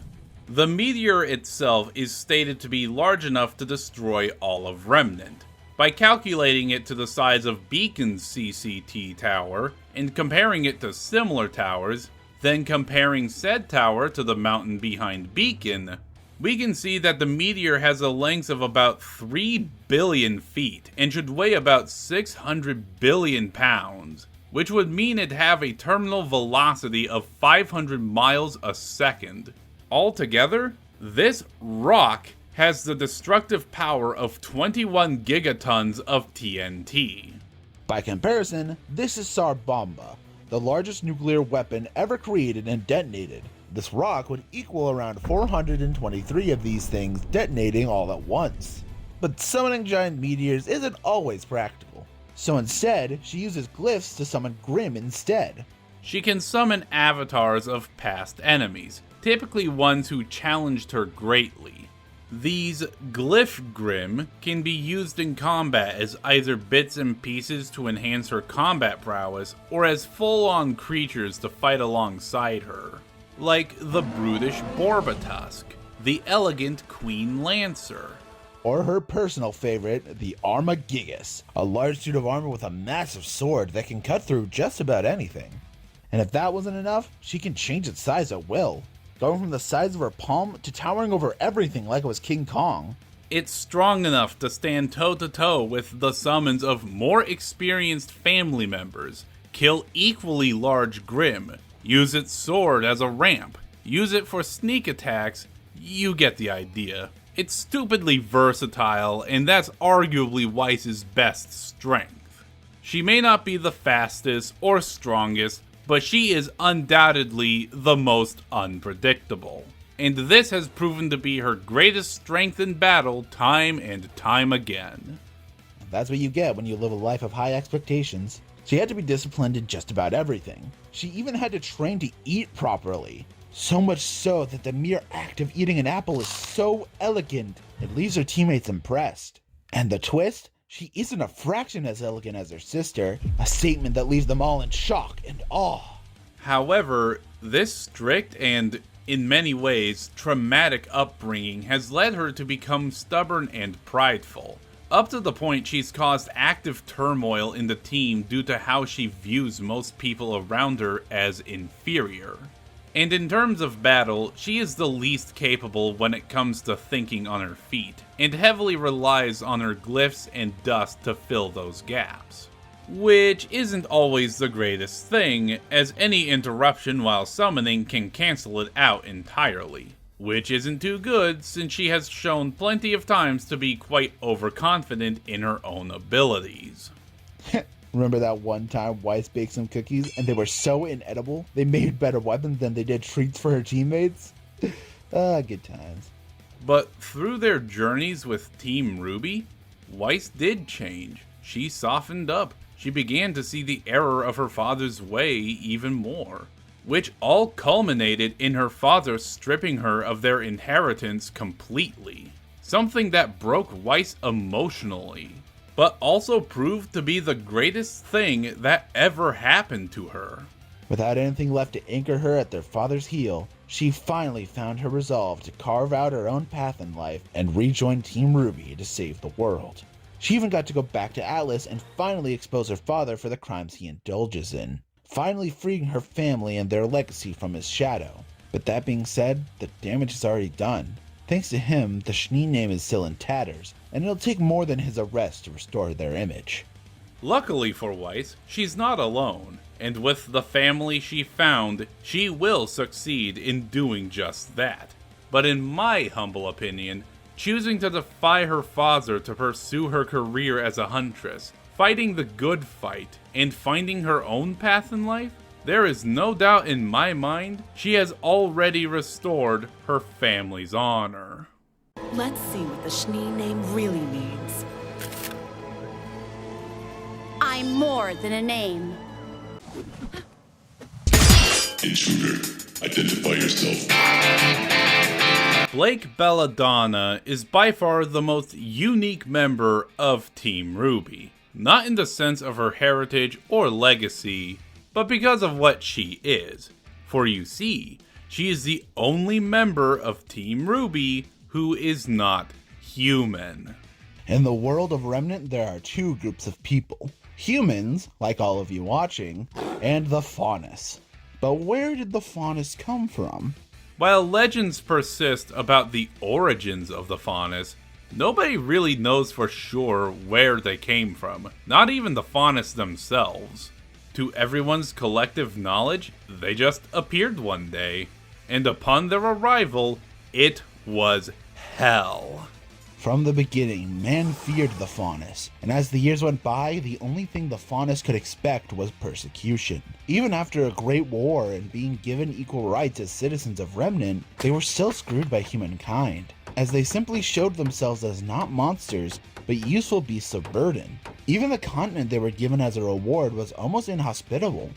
The meteor itself is stated to be large enough to destroy all of Remnant. By calculating it to the size of Beacon's CCT tower, and comparing it to similar towers, then comparing said tower to the mountain behind Beacon, we can see that the meteor has a length of about 3 billion feet and should weigh about 600 billion pounds, which would mean it'd have a terminal velocity of 500 miles a second. Altogether, this rock has the destructive power of 21 gigatons of TNT. By comparison, this is Tsar Bomba, the largest nuclear weapon ever created and detonated. This rock would equal around 423 of these things detonating all at once. But summoning giant meteors isn't always practical. So instead, she uses glyphs to summon Grimm instead. She can summon avatars of past enemies, typically ones who challenged her greatly. These Glyph Grimm can be used in combat as either bits and pieces to enhance her combat prowess, or as full-on creatures to fight alongside her, like the brutish Borbatusk, the elegant Queen Lancer, or her personal favorite, the Armagigas, a large suit of armor with a massive sword that can cut through just about anything. And if that wasn't enough, she can change its size at will, going from the size of her palm to towering over everything like it was King Kong. It's strong enough to stand toe-to-toe with the summons of more experienced family members, kill equally large Grimm, use its sword as a ramp, use it for sneak attacks. You get the idea. It's stupidly versatile, and that's arguably Weiss's best strength. She may not be the fastest or strongest, but she is undoubtedly the most unpredictable. And this has proven to be her greatest strength in battle time and time again. That's what you get when you live a life of high expectations. She had to be disciplined in just about everything. She even had to train to eat properly. So much so that the mere act of eating an apple is so elegant, it leaves her teammates impressed. And the twist? She isn't a fraction as elegant as her sister, a statement that leaves them all in shock and awe. However, this strict and, in many ways, traumatic upbringing has led her to become stubborn and prideful, up to the point she's caused active turmoil in the team due to how she views most people around her as inferior. And in terms of battle, she is the least capable when it comes to thinking on her feet, and heavily relies on her glyphs and dust to fill those gaps. Which isn't always the greatest thing, as any interruption while summoning can cancel it out entirely. Which isn't too good, since she has shown plenty of times to be quite overconfident in her own abilities. Remember that one time Weiss baked some cookies and they were so inedible, they made better weapons than they did treats for her teammates? Good times. But through their journeys with Team RWBY, Weiss did change. she softened up. She began to see the error of her father's way even more, which all culminated in her father stripping her of their inheritance completely. Something that broke Weiss emotionally, but also proved to be the greatest thing that ever happened to her. Without anything left to anchor her at their father's heel, she finally found her resolve to carve out her own path in life and rejoin Team RWBY to save the world. She even got to go back to Atlas and finally expose her father for the crimes he indulges in, finally freeing her family and their legacy from his shadow. But that being said, the damage is already done. Thanks to him, the Schnee name is still in tatters, and it'll take more than his arrest to restore their image. Luckily for Weiss, she's not alone, and with the family she found, she will succeed in doing just that. But in my humble opinion, choosing to defy her father to pursue her career as a huntress, fighting the good fight, and finding her own path in life, there is no doubt in my mind she has already restored her family's honor. Let's see what the Schnee name really means. I'm more than a name. Intruder, identify yourself. Blake Belladonna is by far the most unique member of Team RWBY. Not in the sense of her heritage or legacy, but because of what she is. For you see, she is the only member of Team RWBY who is not human. In the world of Remnant, there are two groups of people. Humans, like all of you watching, and the Faunus. But where did the Faunus come from? While legends persist about the origins of the Faunus, nobody really knows for sure where they came from, not even the Faunus themselves. To everyone's collective knowledge, they just appeared one day, and upon their arrival, it was hell. From the beginning, man feared the Faunus, and as the years went by, the only thing the Faunus could expect was persecution. Even after a great war and being given equal rights as citizens of Remnant, they were still screwed by humankind, as they simply showed themselves as not monsters, but useful beasts of burden. Even the continent they were given as a reward was almost inhospitable.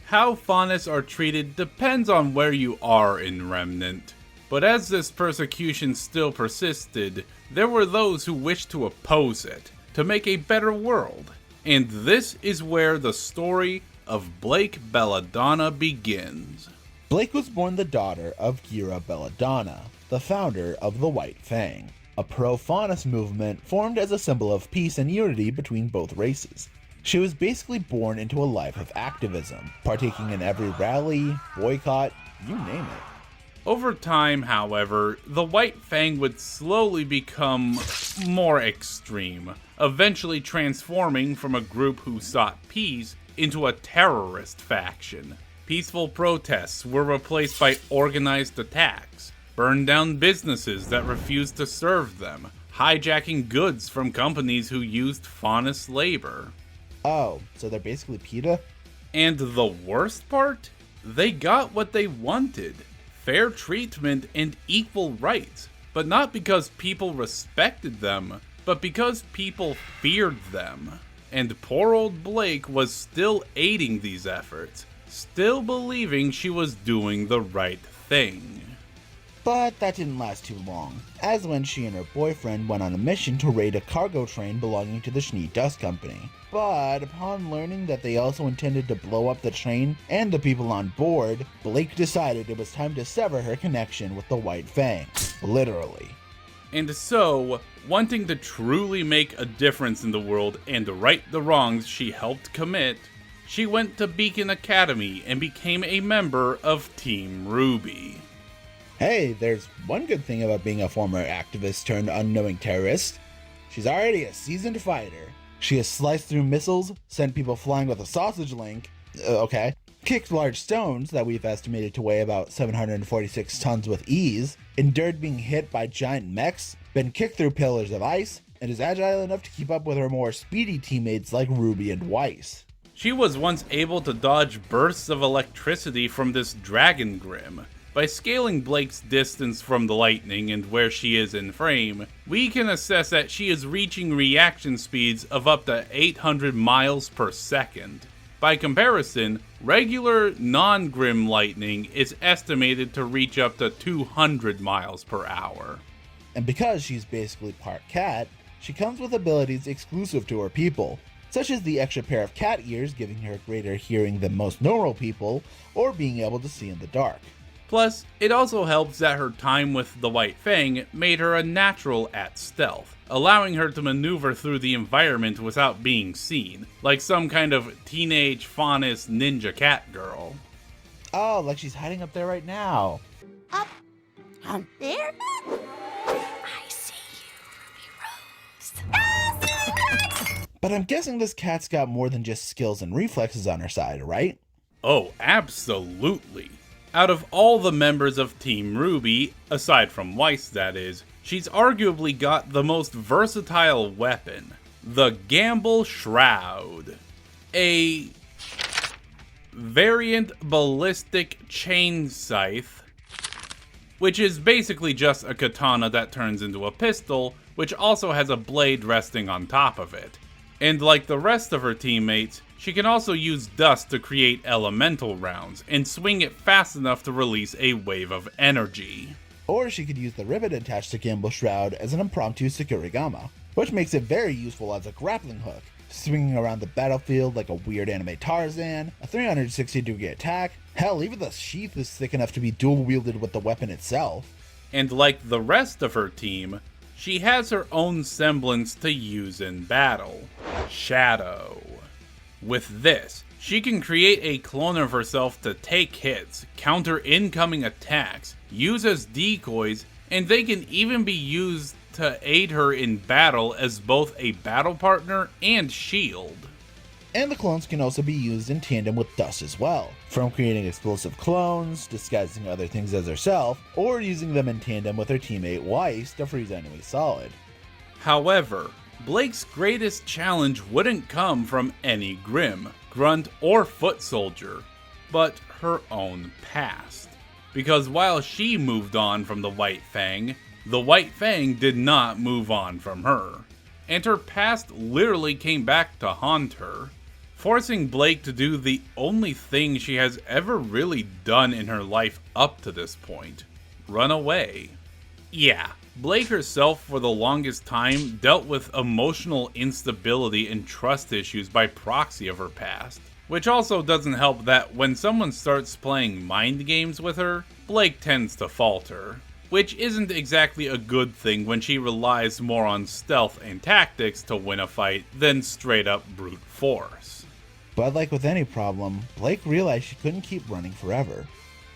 How Faunus are treated depends on where you are in Remnant. But as this persecution still persisted, there were those who wished to oppose it, to make a better world. And this is where the story of Blake Belladonna begins. Blake was born the daughter of Gira Belladonna, the founder of the White Fang, a pro-Faunus movement formed as a symbol of peace and unity between both races. She was basically born into a life of activism, partaking in every rally, boycott, you name it. Over time, however, the White Fang would slowly become more extreme, eventually transforming from a group who sought peace into a terrorist faction. Peaceful protests were replaced by organized attacks, burned down businesses that refused to serve them, hijacking goods from companies who used Faunus labor. Oh, so they're basically PETA? And the worst part? They got what they wanted. Fair treatment and equal rights, but not because people respected them, but because people feared them. And poor old Blake was still aiding these efforts, still believing she was doing the right thing. But that didn't last too long, as when she and her boyfriend went on a mission to raid a cargo train belonging to the Schnee Dust Company. But upon learning that they also intended to blow up the train and the people on board, Blake decided it was time to sever her connection with the White Fang. Literally. And so, wanting to truly make a difference in the world and right the wrongs she helped commit, she went to Beacon Academy and became a member of Team RWBY. Hey, there's one good thing about being a former activist turned unknowing terrorist. She's already a seasoned fighter. She has sliced through missiles, sent people flying with a sausage link, kicked large stones that we've estimated to weigh about 746 tons with ease, endured being hit by giant mechs, been kicked through pillars of ice, and is agile enough to keep up with her more speedy teammates like RWBY and Weiss. She was once able to dodge bursts of electricity from this dragon grim, By scaling Blake's distance from the lightning and where she is in frame, we can assess that she is reaching reaction speeds of up to 800 miles per second. By comparison, regular non-Grim lightning is estimated to reach up to 200 miles per hour. And because she's basically part cat, she comes with abilities exclusive to her people, such as the extra pair of cat ears giving her greater hearing than most normal people, or being able to see in the dark. Plus, it also helps that her time with the White Fang made her a natural at stealth, allowing her to maneuver through the environment without being seen, like some kind of teenage faunus ninja cat girl. Oh, like she's hiding up there right now. Up there? I see you, Ruby Rose. But I'm guessing this cat's got more than just skills and reflexes on her side, right? Oh, absolutely. Out of all the members of Team RWBY, aside from Weiss that is, she's arguably got the most versatile weapon, the Gamble Shroud. A variant ballistic chain scythe, which is basically just a katana that turns into a pistol, which also has a blade resting on top of it. And like the rest of her teammates, she can also use dust to create elemental rounds, and swing it fast enough to release a wave of energy. Or she could use the ribbon attached to Gamble Shroud as an impromptu Sakurigama, which makes it very useful as a grappling hook, swinging around the battlefield like a weird anime Tarzan, a 360-degree attack. Hell, even the sheath is thick enough to be dual-wielded with the weapon itself. And like the rest of her team, she has her own semblance to use in battle: Shadow. With this, she can create a clone of herself to take hits, counter incoming attacks, use as decoys, and they can even be used to aid her in battle as both a battle partner and shield. And the clones can also be used in tandem with dust as well, from creating explosive clones, disguising other things as herself, or using them in tandem with her teammate Weiss to freeze enemies solid. However, Blake's greatest challenge wouldn't come from any Grim, Grunt, or Foot Soldier, but her own past. Because while she moved on from the White Fang did not move on from her. And her past literally came back to haunt her, forcing Blake to do the only thing she has ever really done in her life up to this point: run away. Yeah, Blake herself for the longest time dealt with emotional instability and trust issues by proxy of her past. Which also doesn't help that when someone starts playing mind games with her, Blake tends to falter. Which isn't exactly a good thing when she relies more on stealth and tactics to win a fight than straight up brute force. But like with any problem, Blake realized she couldn't keep running forever.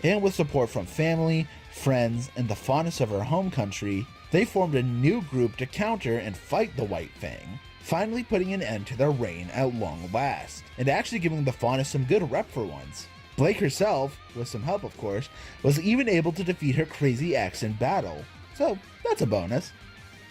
And with support from family, friends, and the fondness of her home country, they formed a new group to counter and fight the White Fang, finally putting an end to their reign at long last, and actually giving the Faunus some good rep for once. Blake herself, with some help of course, was even able to defeat her crazy ex in battle, so that's a bonus.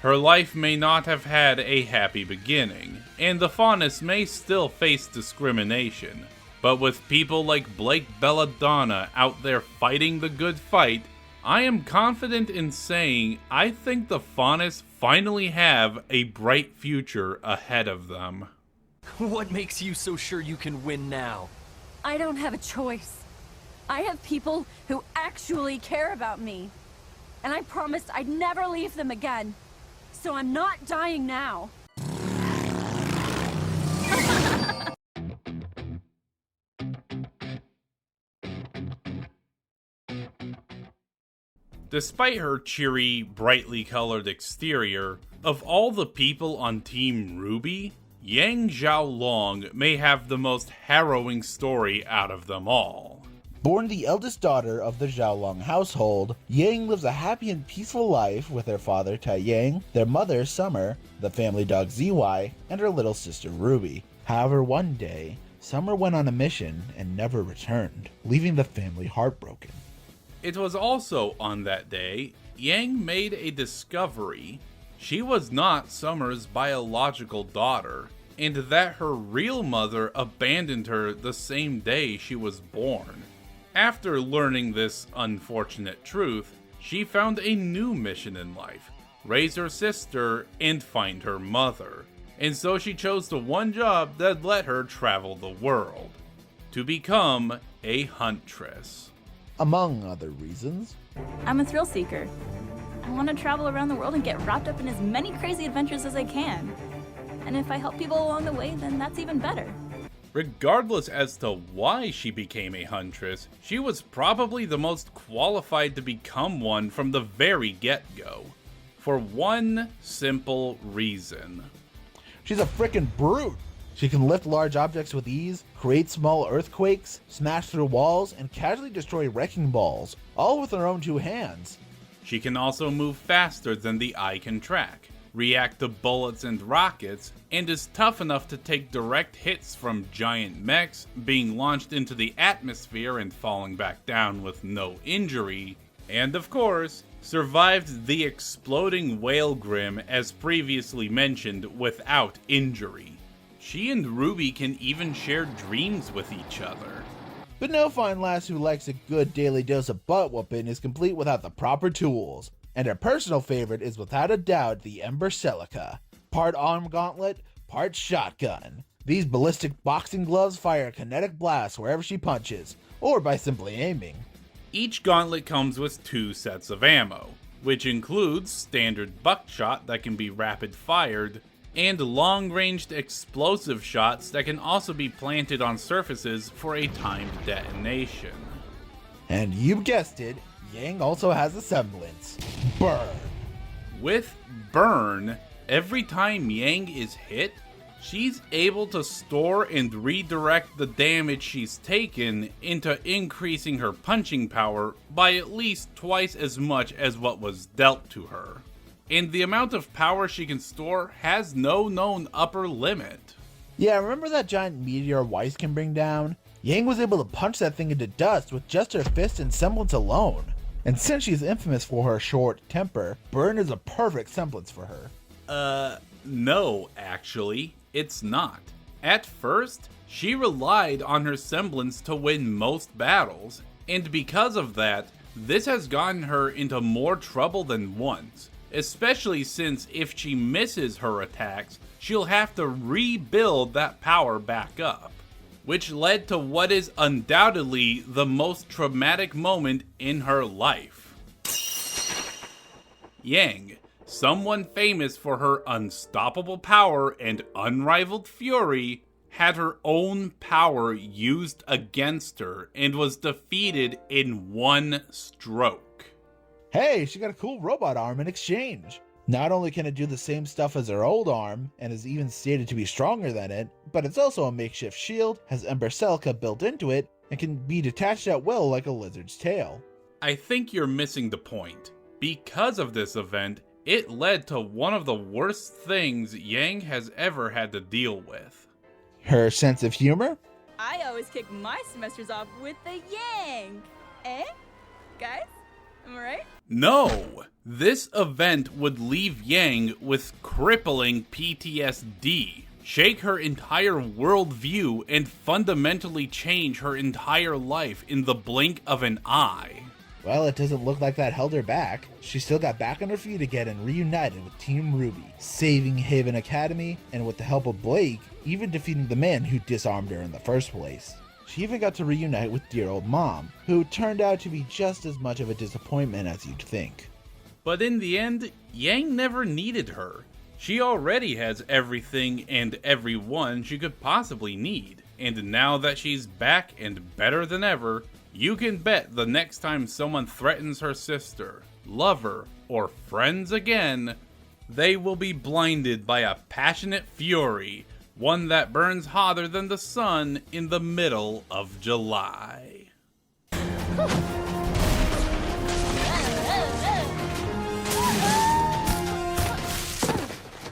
Her life may not have had a happy beginning, and the Faunus may still face discrimination, but with people like Blake Belladonna out there fighting the good fight, I am confident in saying I think the Faunus finally have a bright future ahead of them. What makes you so sure you can win now? I don't have a choice. I have people who actually care about me. And I promised I'd never leave them again. So I'm not dying now. Despite her cheery, brightly colored exterior, of all the people on Team RWBY, Yang Xiaolong may have the most harrowing story out of them all. Born the eldest daughter of the Xiaolong household, Yang lives a happy and peaceful life with her father Tai Yang, their mother Summer, the family dog ZY, and her little sister Ruby. However, one day, Summer went on a mission and never returned, leaving the family heartbroken. It was also on that day, Yang made a discovery. She was not Summer's biological daughter, and that her real mother abandoned her the same day she was born. After learning this unfortunate truth, she found a new mission in life: raise her sister and find her mother. And so she chose the one job that let her travel the world: to become a huntress. Among other reasons. I'm a thrill seeker. I want to travel around the world and get wrapped up in as many crazy adventures as I can. And if I help people along the way, then that's even better. Regardless as to why she became a huntress, she was probably the most qualified to become one from the very get-go. For one simple reason. She's a frickin' brute. She can lift large objects with ease, create small earthquakes, smash through walls, and casually destroy wrecking balls, all with her own two hands. She can also move faster than the eye can track, react to bullets and rockets, and is tough enough to take direct hits from giant mechs, being launched into the atmosphere and falling back down with no injury, and of course, survived the exploding whale grim as previously mentioned without injury. She and RWBY can even share dreams with each other. But no fine lass who likes a good daily dose of butt whooping is complete without the proper tools. And her personal favorite is without a doubt the Embercelica. Part arm gauntlet, part shotgun. These ballistic boxing gloves fire kinetic blasts wherever she punches, or by simply aiming. Each gauntlet comes with 2 sets of ammo, which includes standard buckshot that can be rapid fired, and long-ranged explosive shots that can also be planted on surfaces for a timed detonation. And you guessed it, Yang also has a semblance: Burn. With Burn, every time Yang is hit, she's able to store and redirect the damage she's taken into increasing her punching power by at least twice as much as what was dealt to her. And the amount of power she can store has no known upper limit. Yeah, remember that giant meteor Weiss can bring down? Yang was able to punch that thing into dust with just her fist and semblance alone. And since she's infamous for her short temper, Burn is a perfect semblance for her. No, actually, it's not. At first, she relied on her semblance to win most battles, and because of that, this has gotten her into more trouble than once. Especially since if she misses her attacks, she'll have to rebuild that power back up. Which led to what is undoubtedly the most traumatic moment in her life. Yang, someone famous for her unstoppable power and unrivaled fury, had her own power used against her and was defeated in one stroke. Hey, she got a cool robot arm in exchange. Not only can it do the same stuff as her old arm, and is even stated to be stronger than it, but it's also a makeshift shield, has Embercelica built into it, and can be detached at will like a lizard's tail. I think you're missing the point. Because of this event, it led to one of the worst things Yang has ever had to deal with. Her sense of humor? I always kick my semesters off with the Yang. Eh? Guys? Am I right? No! This event would leave Yang with crippling PTSD, shake her entire worldview, and fundamentally change her entire life in the blink of an eye. Well, it doesn't look like that held her back. She still got back on her feet again and reunited with Team RWBY, saving Haven Academy, and with the help of Blake, even defeating the man who disarmed her in the first place. She even got to reunite with dear old Mom, who turned out to be just as much of a disappointment as you'd think. But in the end, Yang never needed her. She already has everything and everyone she could possibly need, and now that she's back and better than ever, you can bet the next time someone threatens her sister, lover, or friends again, they will be blinded by a passionate fury, one that burns hotter than the sun in the middle of July.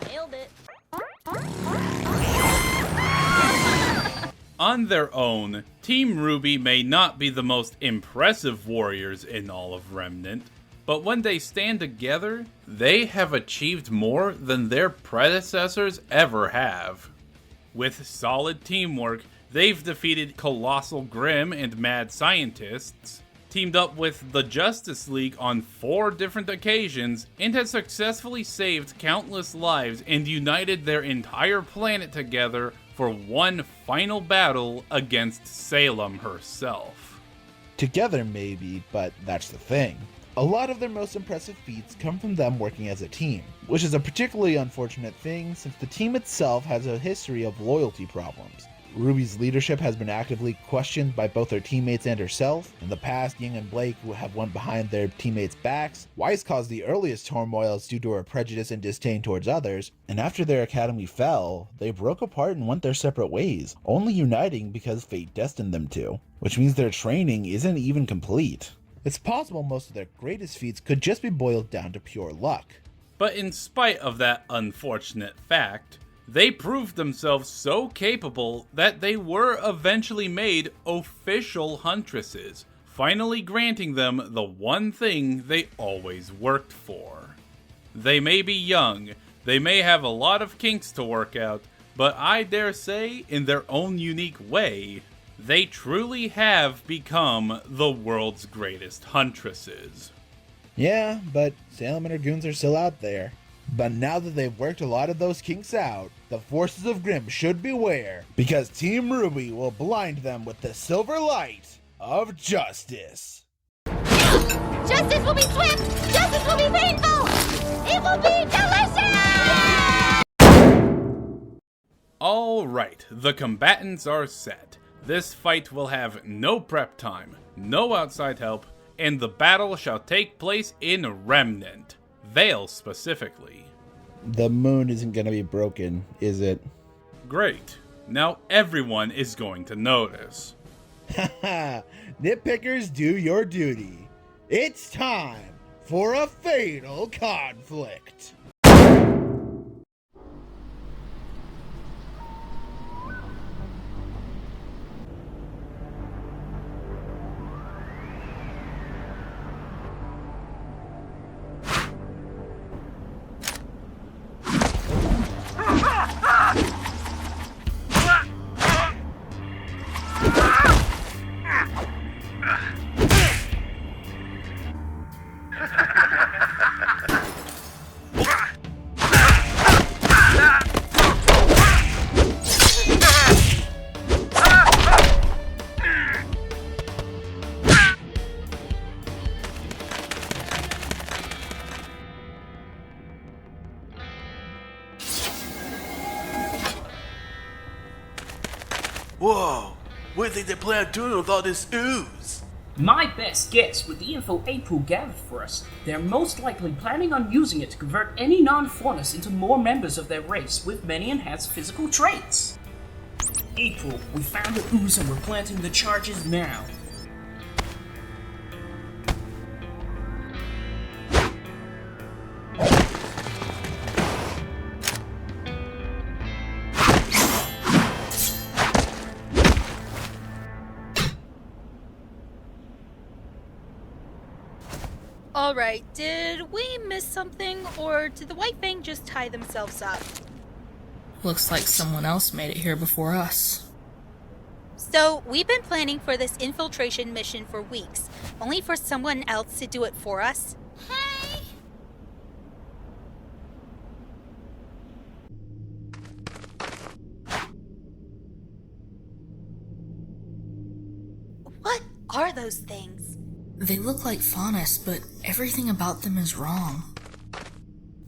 Nailed it. On their own, Team RWBY may not be the most impressive warriors in all of Remnant, but when they stand together, they have achieved more than their predecessors ever have. With solid teamwork, They've defeated Colossal Grim and Mad Scientists, teamed up with the Justice League on 4 different occasions, and has successfully saved countless lives and united their entire planet together for one final battle against Salem herself. Together maybe, but that's the thing. A lot of their most impressive feats come from them working as a team, which is a particularly unfortunate thing since the team itself has a history of loyalty problems. RWBY's leadership has been actively questioned by both her teammates and herself. In the past, Ying and Blake have went behind their teammates' backs. Weiss caused the earliest turmoils due to her prejudice and disdain towards others, and after their academy fell, they broke apart and went their separate ways, only uniting because fate destined them to, which means their training isn't even complete. It's possible most of their greatest feats could just be boiled down to pure luck. But in spite of that unfortunate fact, they proved themselves so capable that they were eventually made official huntresses, finally granting them the one thing they always worked for. They may be young, they may have a lot of kinks to work out, but I dare say, in their own unique way, they truly have become the world's greatest huntresses. Yeah, but Salem and her goons are still out there. But now that they've worked a lot of those kinks out, the forces of Grimm should beware, because Team RWBY will blind them with the silver light of justice. Justice will be swift! Justice will be painful! It will be delicious! Alright, the combatants are set. This fight will have no prep time, no outside help, and the battle shall take place in Remnant. Vale specifically. The moon isn't gonna be broken, is it? Great. Now everyone is going to notice. Haha, nitpickers, do your duty. It's time for a fatal conflict. Whoa, what do you think they plan on doing with all this ooze? My best guess, with the info April gathered for us, they're most likely planning on using it to convert any non-faunus into more members of their race with many enhanced physical traits. April, we found the ooze and we're planting the charges now. Alright, did we miss something, or did the White Fang just tie themselves up? Looks like someone else made it here before us. So, we've been planning for this infiltration mission for weeks, only for someone else to do it for us? Hey! What are those things? They look like faunus, but everything about them is wrong.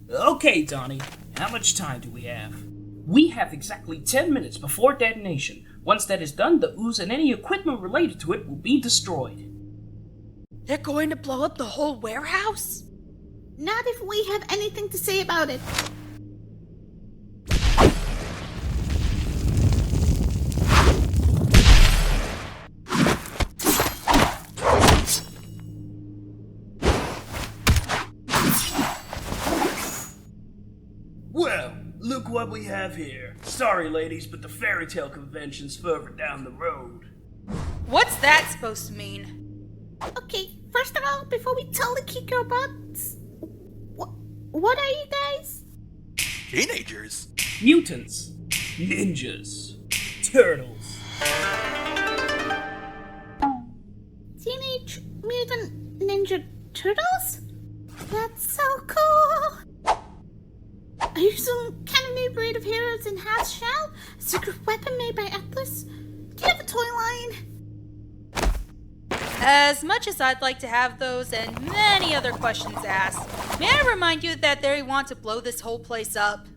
Okay, Donnie, how much time do we have? We have exactly 10 minutes before detonation. Once that is done, the ooze and any equipment related to it will be destroyed. They're going to blow up the whole warehouse? Not if we have anything to say about it. Well, look what we have here. Sorry, ladies, but the fairy tale convention's further down the road. What's that supposed to mean? Okay, first of all, before we tell the Kiko bots, what are you guys? Teenagers? Mutants. Ninjas. Turtles. Teenage Mutant Ninja Turtles? That's so cool! Are you some kind of new breed of heroes in house shell? A secret weapon made by Atlas? Do you have a toy line? As much as I'd like to have those and many other questions asked, may I remind you that they want to blow this whole place up?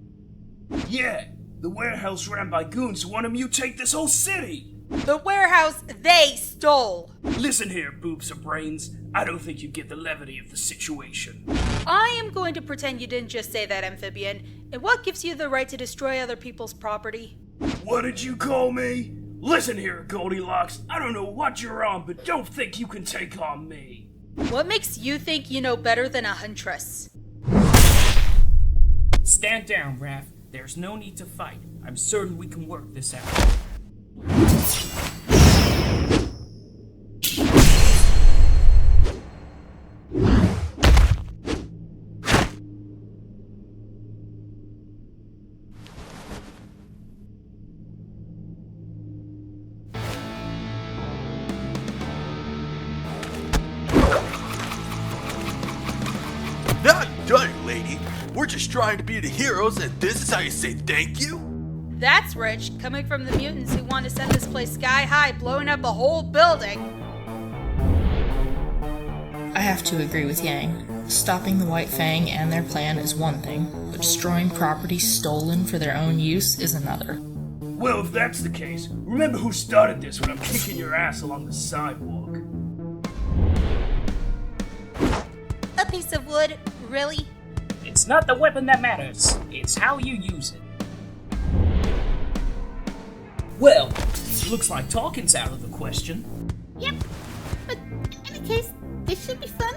Yeah, the warehouse ran by goons who want to mutate this whole city! The warehouse they stole! Listen here, boobs or brains. I don't think you get the levity of the situation. I am going to pretend you didn't just say that, amphibian. And what gives you the right to destroy other people's property? What did you call me? Listen here, Goldilocks. I don't know what you're on, but don't think you can take on me. What makes you think you know better than a huntress? Stand down, Raph. There's no need to fight. I'm certain we can work this out. Now you've done it, lady. We're just trying to be the heroes, and this is how you say thank you? That's rich, coming from the mutants who want to send this place sky high, blowing up a whole building. I have to agree with Yang. Stopping the White Fang and their plan is one thing, but destroying property stolen for their own use is another. Well, if that's the case, remember who started this when I'm kicking your ass along the sidewalk. A piece of wood, really? It's not the weapon that matters, it's how you use it. Well, looks like talking's out of the question. Yep, but in any case, this should be fun.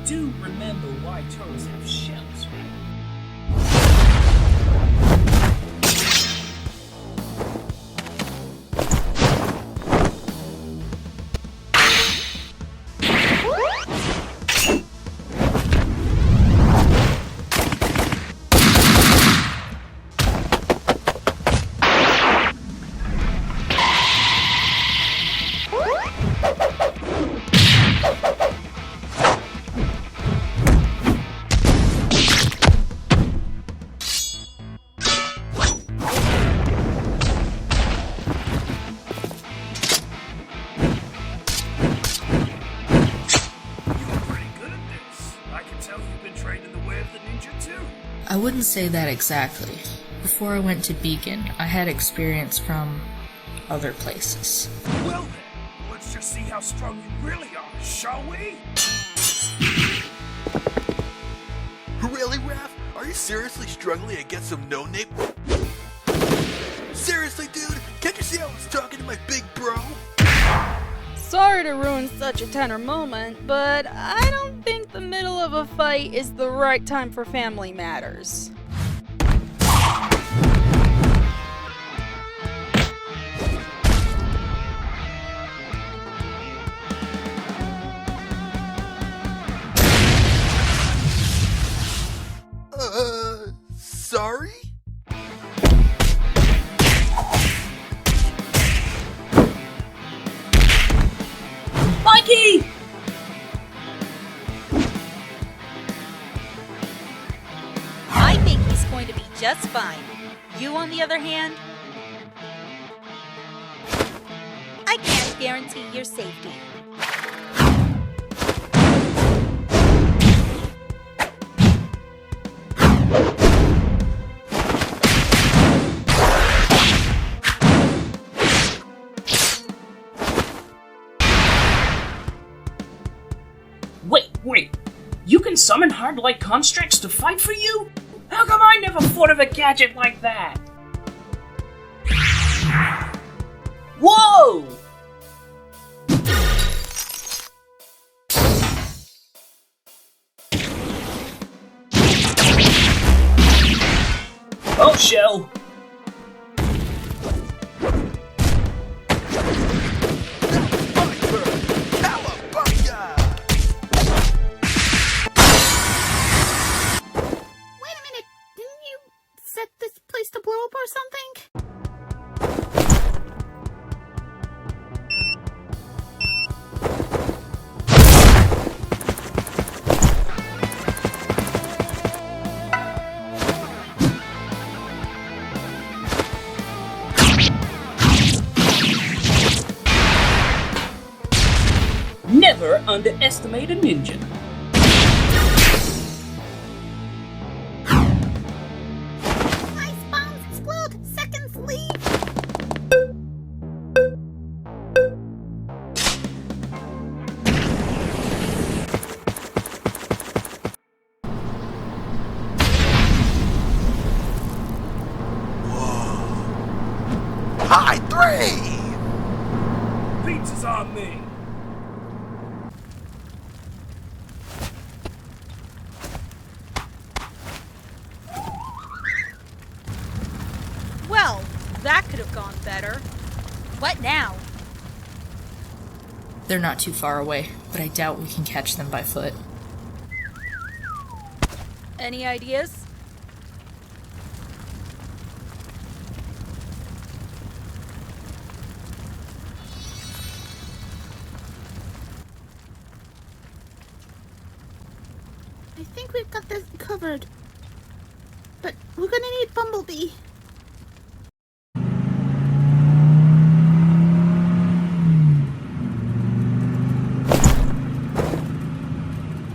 Do remember why turtles have shells, right? I wouldn't say that exactly. Before I went to Beacon, I had experience from other places. Well then, let's just see how strong you really are, shall we? Really, Raph? Are you seriously struggling against some no-name? Seriously, dude? Can't you see I was talking to my big bro? Sorry to ruin such a tender moment, but I don't think the middle of a fight is the right time for family matters. Sorry? Mikey! I think he's going to be just fine. You, on the other hand, I can't guarantee your safety. Wait. You can summon hard-like constructs to fight for you? How come I never thought of a gadget like that? Whoa! Oh, Shell! Set this place to blow up or something? Never underestimate a ninja. High 3! Pizza's on me! Well, that could have gone better. What now? They're not too far away, but I doubt we can catch them by foot. Any ideas? I think we've got this covered. But we're gonna need Bumblebee.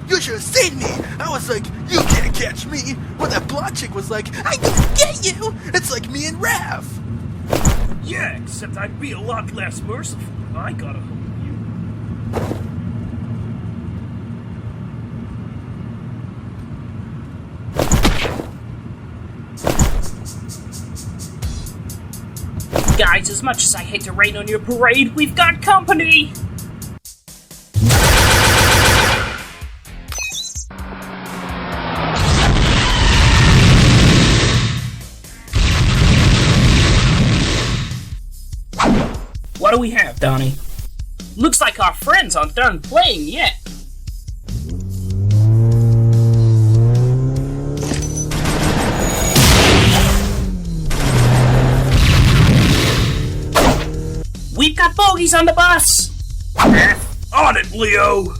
You should have seen me! I was like, you can't catch me! When that blonde chick was like, I'm gonna get you! It's like me and Raph! Yeah, except I'd be a lot less merciful. I gotta hope you. Guys, as much as I hate to rain on your parade, we've got company! What do we have, Donnie? Looks like our friends aren't done playing yet. We've got bogeys on the bus! On it, Leo!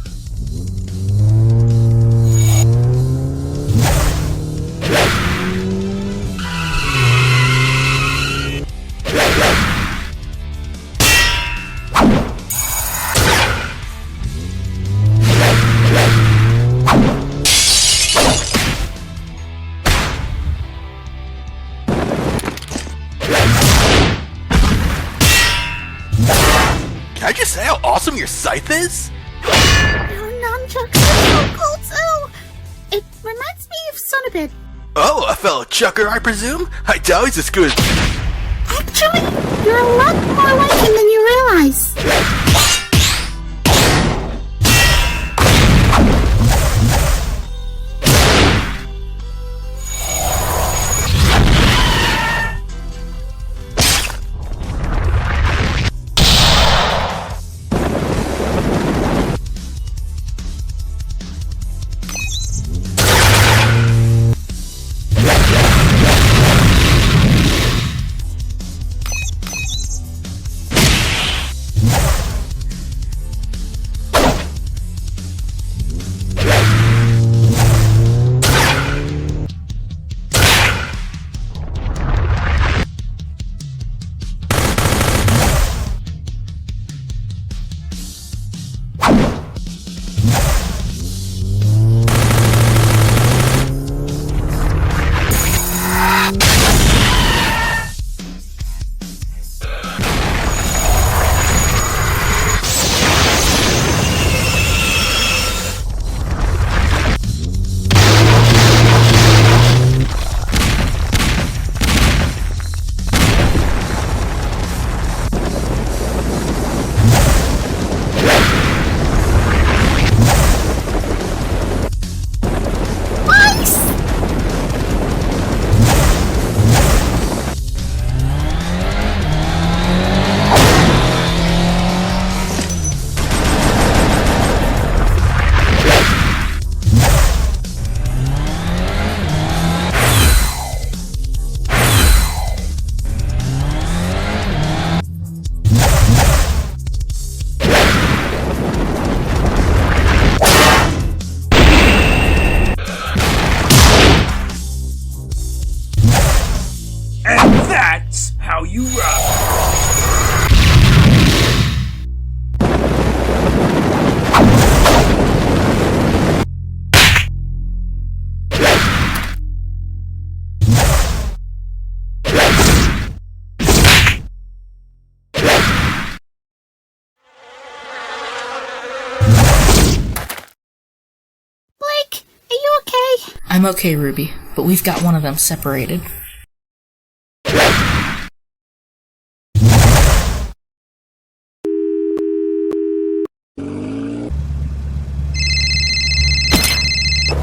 Can I just say how awesome your scythe is? Your nunchucks are so cool too! It reminds me of Son a bit. Oh, a fellow chucker, I presume? I doubt he's as good. Actually, you're a lot more like him than you realize. I'm okay, Ruby, but we've got one of them separated.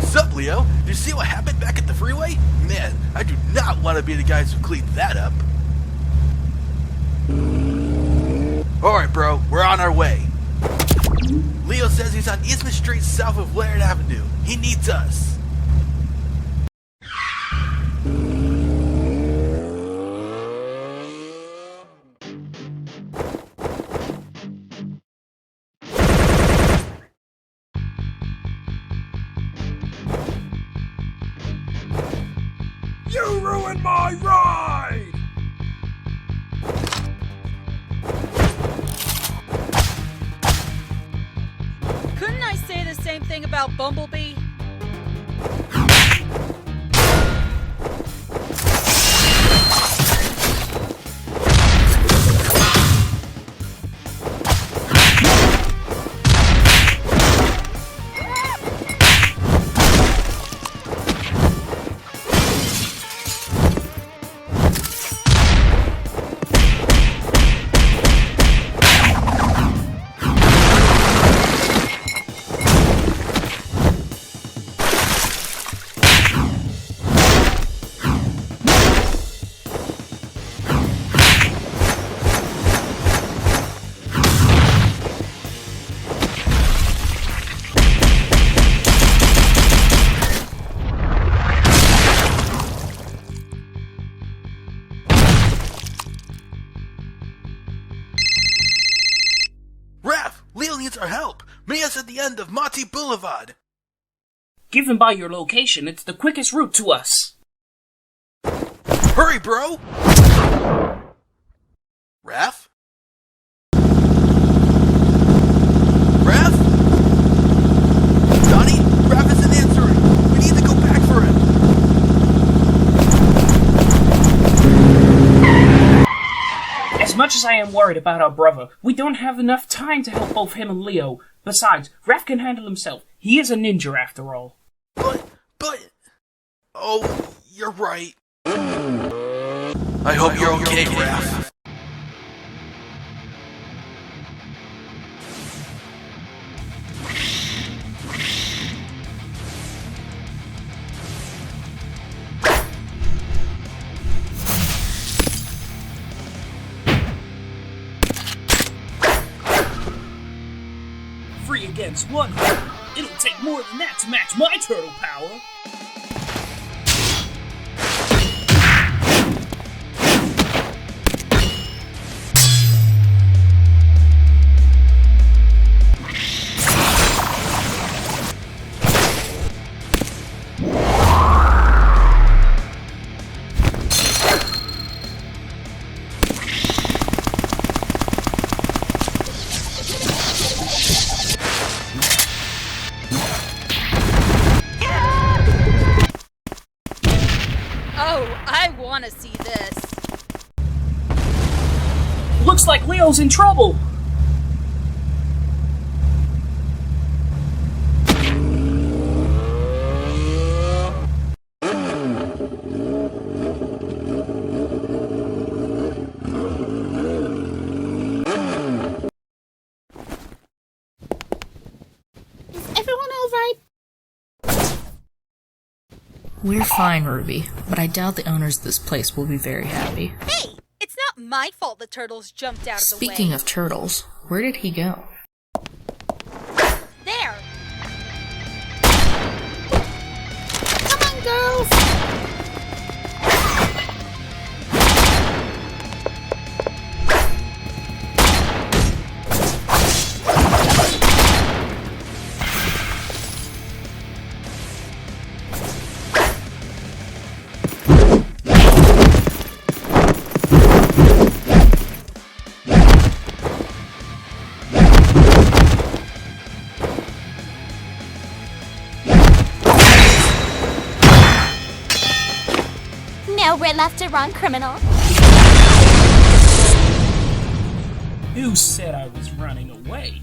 Sup, Leo? Did you see what happened back at the freeway? Man, I do not want to be the guys who cleaned that up. Alright, bro, we're on our way. Leo says he's on Eastman Street south of Laird Avenue. He needs us. You ruined my ride! Couldn't I say the same thing about Bumblebee? Leo needs our help. Meet us at the end of Monty Boulevard. Given by your location, it's the quickest route to us. Hurry, bro! Raph? Raph? Donnie? Raph isn't answering. We need to go back for him. As much as I am worried about our brother, we don't have enough time to help both him and Leo. Besides, Raph can handle himself. He is a ninja after all. But... Oh, you're right. I hope you're okay, Raph. Three against one. It'll take more than that to match my turtle power. To see this. Looks like Leo's in trouble. Is everyone all right? We're fine, Ruby, but I doubt the owners of this place will be very happy. Hey, it's not my fault the turtles jumped out of the way. Speaking of turtles, where did he go? There! Come on, girls! We're left to run, criminal. Who said I was running away?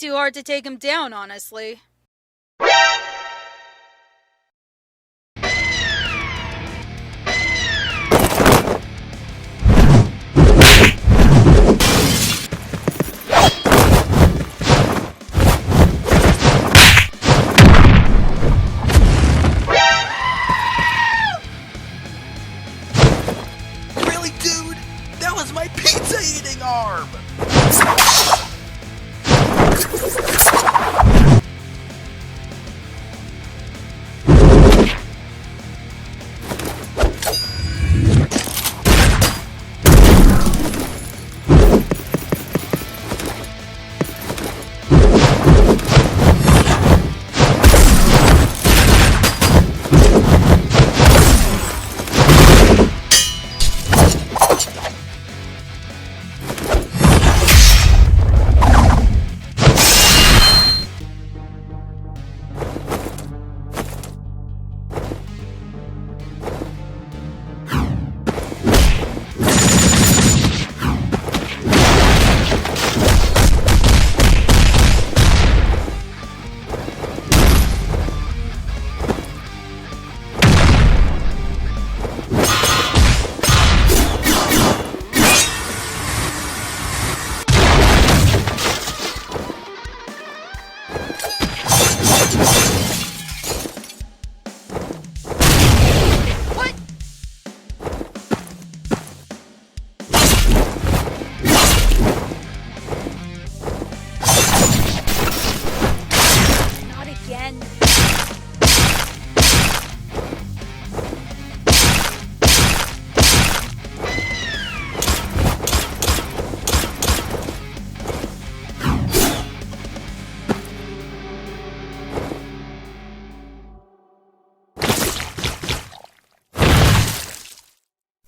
too hard to take him down, honestly. Really, dude? That was my pizza-eating arm!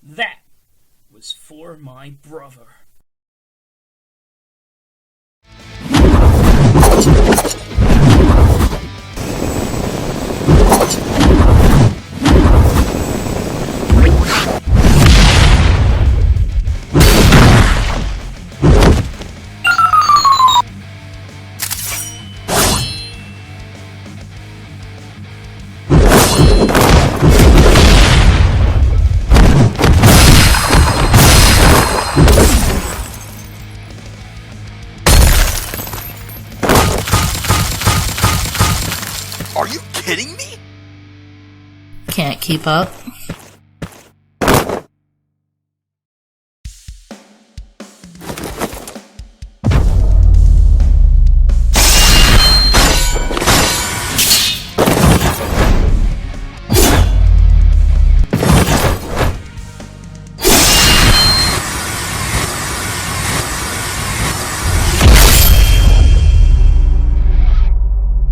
That was for my brother. Are you kidding me? Can't keep up.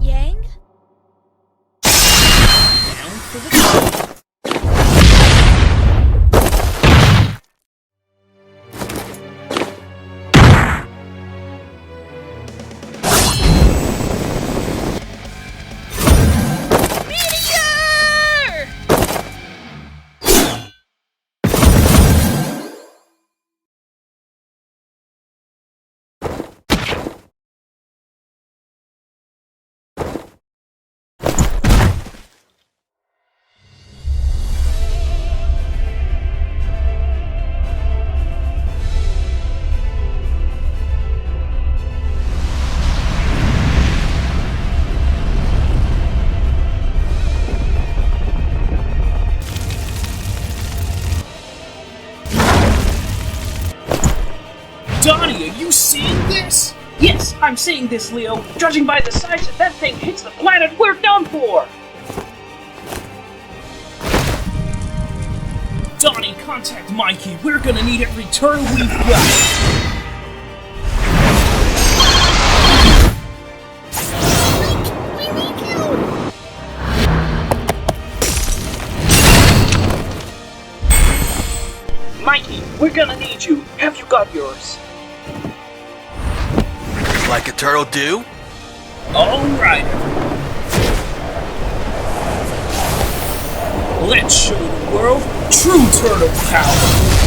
Yang? Donnie, are you seeing this? Yes, I'm seeing this, Leo. Judging by the size that that thing hits the planet, we're done for! Donnie, contact Mikey. We're gonna need every turtle we've got. Mikey, we're gonna need you. Have you got yours? Like a turtle do? Alright. Let's show the world true turtle power.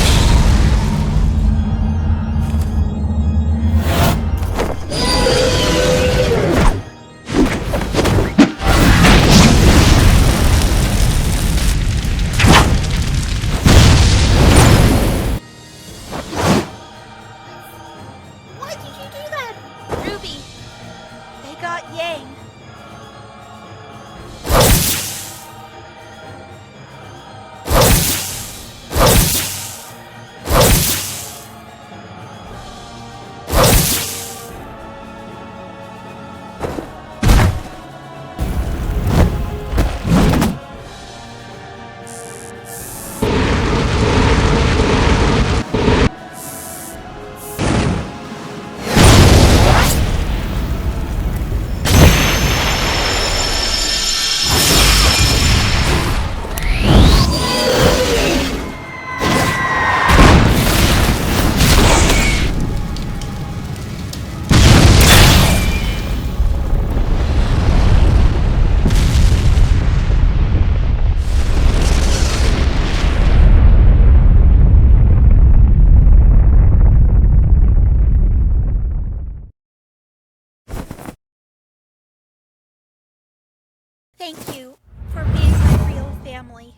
Thank you for being my real family.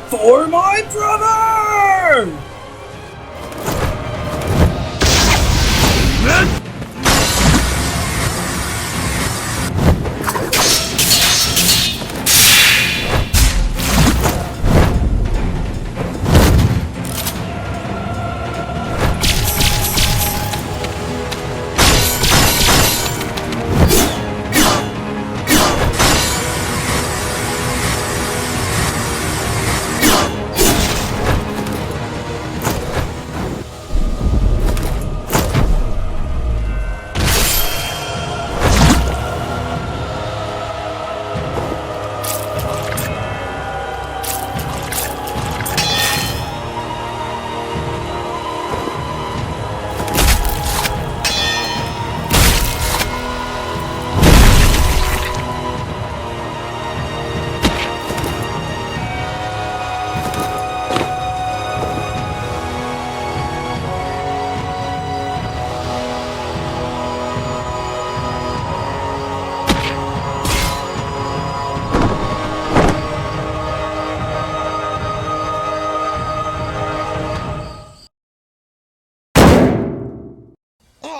For my brother!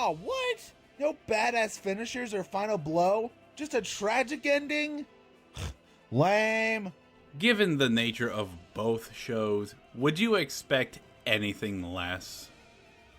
Oh, what? No badass finishers or final blow? Just a tragic ending? Lame. Given the nature of both shows, would you expect anything less?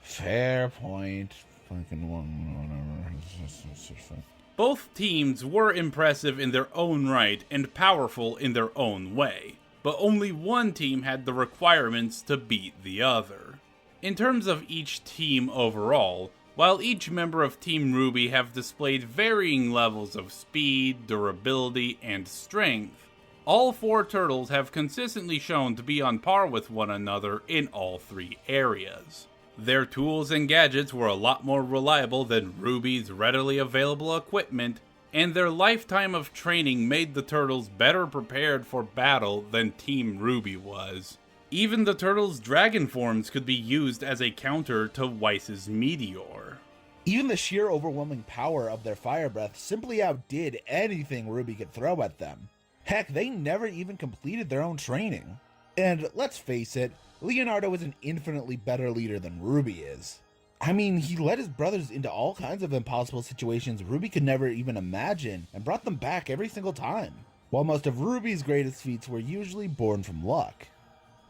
Fair point. Fucking one, whatever. Both teams were impressive in their own right and powerful in their own way, but only one team had the requirements to beat the other. In terms of each team overall, while each member of Team RWBY have displayed varying levels of speed, durability, and strength, all four turtles have consistently shown to be on par with one another in all three areas. Their tools and gadgets were a lot more reliable than RWBY's readily available equipment, and their lifetime of training made the turtles better prepared for battle than Team RWBY was. Even the turtles' dragon forms could be used as a counter to Weiss's meteor. Even the sheer overwhelming power of their fire breath simply outdid anything RWBY could throw at them. Heck, they never even completed their own training. And let's face it, Leonardo is an infinitely better leader than RWBY is. I mean, he led his brothers into all kinds of impossible situations RWBY could never even imagine and brought them back every single time, while most of RWBY's greatest feats were usually born from luck.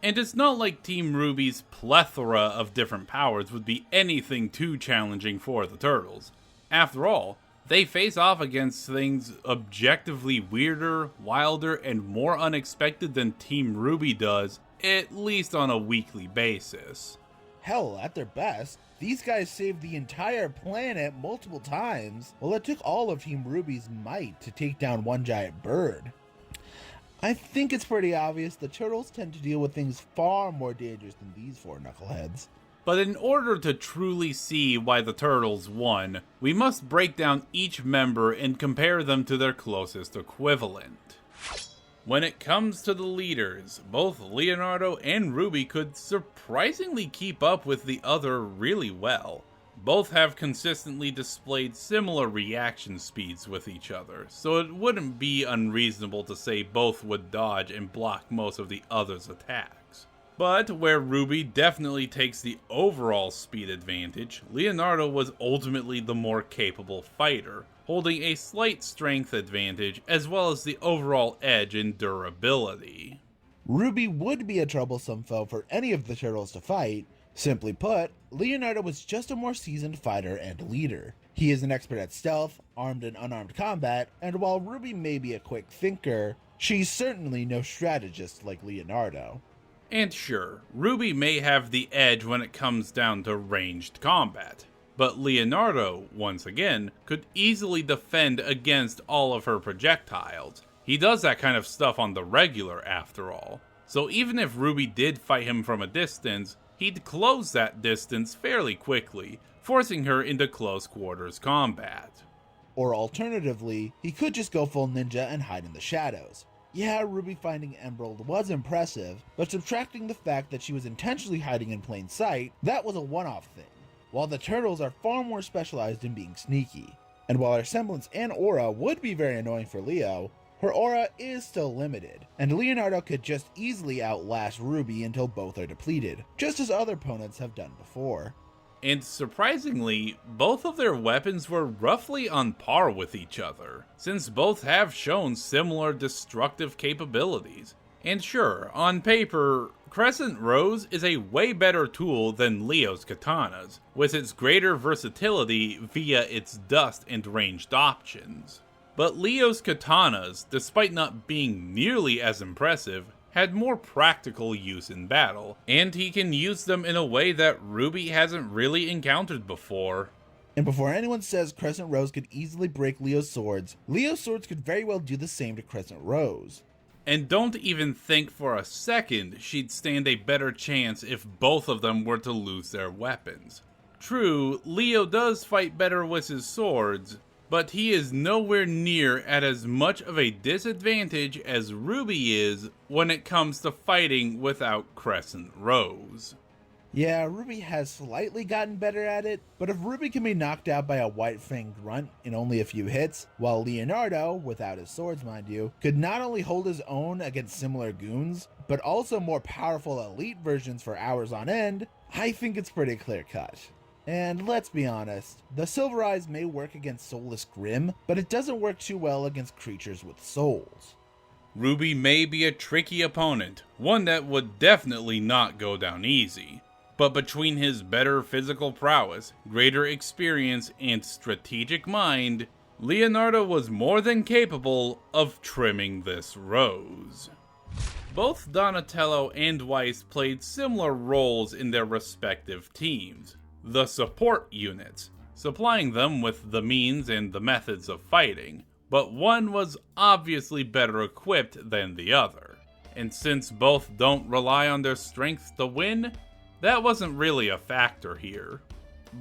And it's not like Team RWBY's plethora of different powers would be anything too challenging for the turtles. After all, they face off against things objectively weirder, wilder, and more unexpected than Team RWBY does, at least on a weekly basis. Hell, at their best, these guys saved the entire planet multiple times, while it took all of Team RWBY's might to take down one giant bird. I think it's pretty obvious the turtles tend to deal with things far more dangerous than these four knuckleheads. But in order to truly see why the turtles won, we must break down each member and compare them to their closest equivalent. When it comes to the leaders, both Leonardo and RWBY could surprisingly keep up with the other really well. both have consistently displayed similar reaction speeds with each other, so it wouldn't be unreasonable to say both would dodge and block most of the other's attacks. But where RWBY definitely takes the overall speed advantage, Leonardo was ultimately the more capable fighter, holding a slight strength advantage as well as the overall edge in durability. RWBY would be a troublesome foe for any of the turtles to fight. Simply put, Leonardo was just a more seasoned fighter and leader. He is an expert at stealth, armed and unarmed combat, and while RWBY may be a quick thinker, she's certainly no strategist like Leonardo. And sure, RWBY may have the edge when it comes down to ranged combat, but Leonardo, once again, could easily defend against all of her projectiles. He does that kind of stuff on the regular after all, so even if RWBY did fight him from a distance, he'd close that distance fairly quickly, forcing her into close quarters combat. Or alternatively, he could just go full ninja and hide in the shadows. Yeah, RWBY finding Emerald was impressive, but subtracting the fact that she was intentionally hiding in plain sight, that was a one-off thing. While the turtles are far more specialized in being sneaky. And while her semblance and aura would be very annoying for Leo, her aura is still limited, and Leonardo could just easily outlast RWBY until both are depleted, just as other opponents have done before. And surprisingly, both of their weapons were roughly on par with each other, since both have shown similar destructive capabilities. And sure, on paper, Crescent Rose is a way better tool than Leo's katanas, with its greater versatility via its dust and ranged options. But Leo's katanas, despite not being nearly as impressive, had more practical use in battle, and he can use them in a way that RWBY hasn't really encountered before. And before anyone says Crescent Rose could easily break Leo's swords could very well do the same to Crescent Rose. And don't even think for a second she'd stand a better chance if both of them were to lose their weapons. True, Leo does fight better with his swords, but he is nowhere near at as much of a disadvantage as RWBY is when it comes to fighting without Crescent Rose. Yeah, RWBY has slightly gotten better at it, but if RWBY can be knocked out by a white-fanged runt in only a few hits, while Leonardo, without his swords mind you, could not only hold his own against similar goons, but also more powerful elite versions for hours on end, I think it's pretty clear-cut. And let's be honest, the Silver Eyes may work against Soulless Grimm, but it doesn't work too well against creatures with souls. RWBY may be a tricky opponent, one that would definitely not go down easy. But between his better physical prowess, greater experience, and strategic mind, Leonardo was more than capable of trimming this rose. Both Donatello and Weiss played similar roles in their respective teams. The support units, supplying them with the means and the methods of fighting, but one was obviously better equipped than the other. And since both don't rely on their strength to win, that wasn't really a factor here.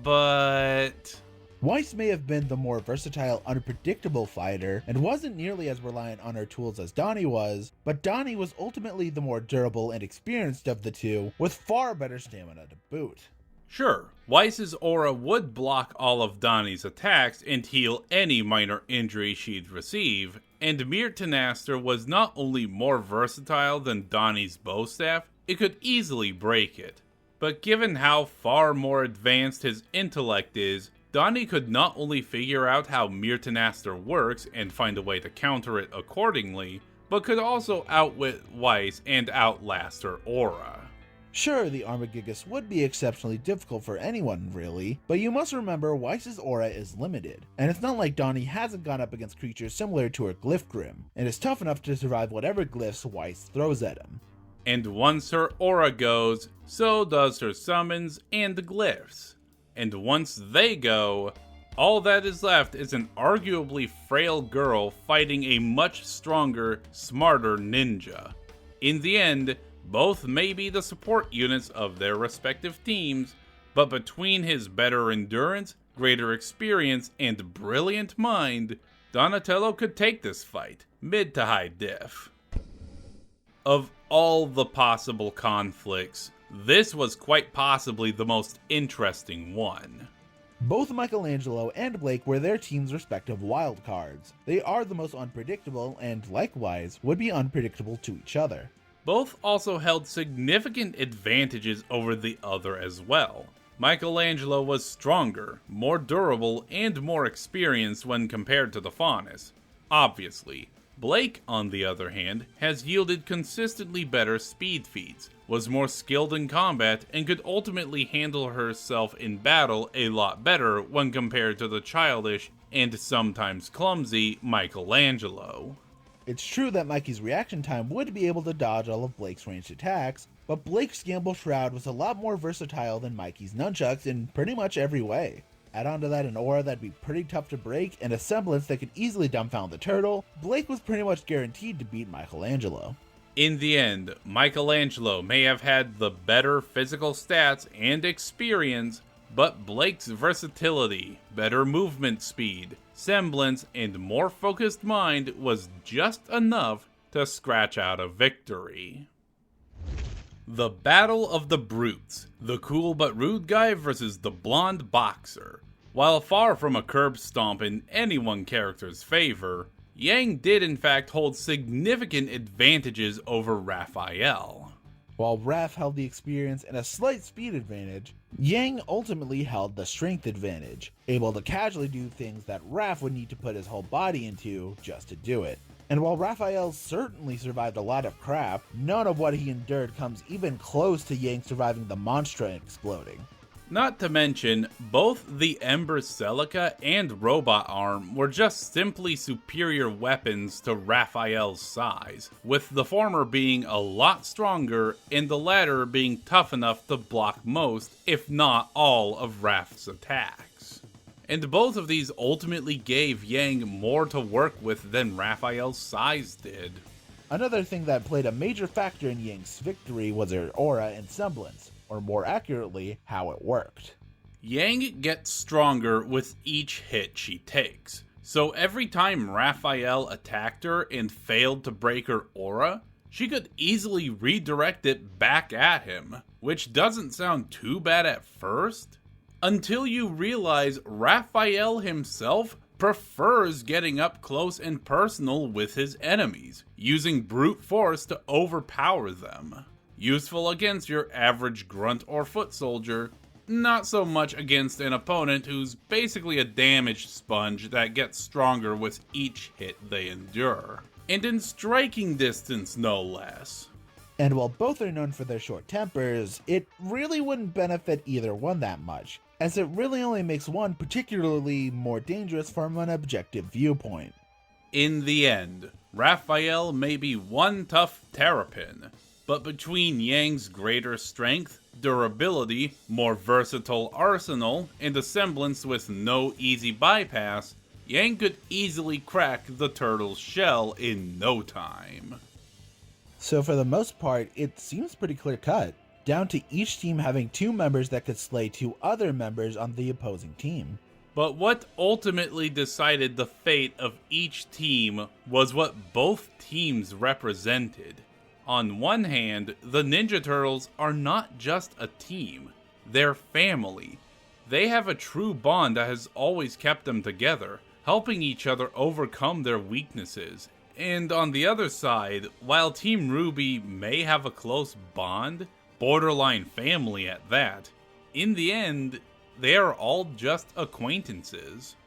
But Weiss may have been the more versatile, unpredictable fighter, and wasn't nearly as reliant on her tools as Donnie was, but Donnie was ultimately the more durable and experienced of the two, with far better stamina to boot. Sure, Weiss's aura would block all of Donnie's attacks and heal any minor injury she'd receive, and Myrtenaster was not only more versatile than Donnie's bow staff, it could easily break it. But given how far more advanced his intellect is, Donnie could not only figure out how Myrtenaster works and find a way to counter it accordingly, but could also outwit Weiss and outlast her aura. Sure, the Armagigas would be exceptionally difficult for anyone, really, but you must remember Weiss's aura is limited, and it's not like Donnie hasn't gone up against creatures similar to her Glyph Grimm, and is tough enough to survive whatever glyphs Weiss throws at him. And once her aura goes, so does her summons and glyphs. And once they go, all that is left is an arguably frail girl fighting a much stronger, smarter ninja. In the end, both may be the support units of their respective teams, but between his better endurance, greater experience, and brilliant mind, Donatello could take this fight, mid to high diff. Of all the possible conflicts, this was quite possibly the most interesting one. Both Michelangelo and Blake were their team's respective wild cards. They are the most unpredictable and, likewise, would be unpredictable to each other. Both also held significant advantages over the other as well. Michelangelo was stronger, more durable, and more experienced when compared to the Faunus. Obviously. Blake, on the other hand, has yielded consistently better speed feats, was more skilled in combat, and could ultimately handle herself in battle a lot better when compared to the childish and sometimes clumsy Michelangelo. It's true that Mikey's reaction time would be able to dodge all of Blake's ranged attacks, but Blake's Gamble Shroud was a lot more versatile than Mikey's nunchucks in pretty much every way. Add on to that an aura that'd be pretty tough to break and a semblance that could easily dumbfound the turtle, Blake was pretty much guaranteed to beat Michelangelo. In the end, Michelangelo may have had the better physical stats and experience, but Blake's versatility, better movement speed, semblance, and more focused mind was just enough to scratch out a victory. The Battle of the Brutes, the cool but rude guy versus the blonde boxer. While far from a curb stomp in any one character's favor, Yang did in fact hold significant advantages over Raphael. While Raph held the experience and a slight speed advantage, Yang ultimately held the strength advantage, able to casually do things that Raph would need to put his whole body into just to do it. And while Raphael certainly survived a lot of crap, none of what he endured comes even close to Yang surviving the Monstra exploding. Not to mention, both the Ember Celica and Robot Arm were just simply superior weapons to Raphael's size, with the former being a lot stronger and the latter being tough enough to block most, if not all, of Raph's attacks. And both of these ultimately gave Yang more to work with than Raphael's size did. Another thing that played a major factor in Yang's victory was her aura and semblance, or more accurately, how it worked. Yang gets stronger with each hit she takes, so every time Raphael attacked her and failed to break her aura, she could easily redirect it back at him, which doesn't sound too bad at first, until you realize Raphael himself prefers getting up close and personal with his enemies, using brute force to overpower them. Useful against your average grunt or foot soldier, not so much against an opponent who's basically a damage sponge that gets stronger with each hit they endure. And in striking distance, no less. And while both are known for their short tempers, it really wouldn't benefit either one that much, as it really only makes one particularly more dangerous from an objective viewpoint. In the end, Raphael may be one tough terrapin, but between Yang's greater strength, durability, more versatile arsenal, and a semblance with no easy bypass, Yang could easily crack the turtle's shell in no time. So for the most part, it seems pretty clear-cut, down to each team having two members that could slay two other members on the opposing team. But what ultimately decided the fate of each team was what both teams represented. On one hand, the Ninja Turtles are not just a team, they're family. They have a true bond that has always kept them together, helping each other overcome their weaknesses. And on the other side, while Team RWBY may have a close bond, borderline family at that, in the end, they are all just acquaintances.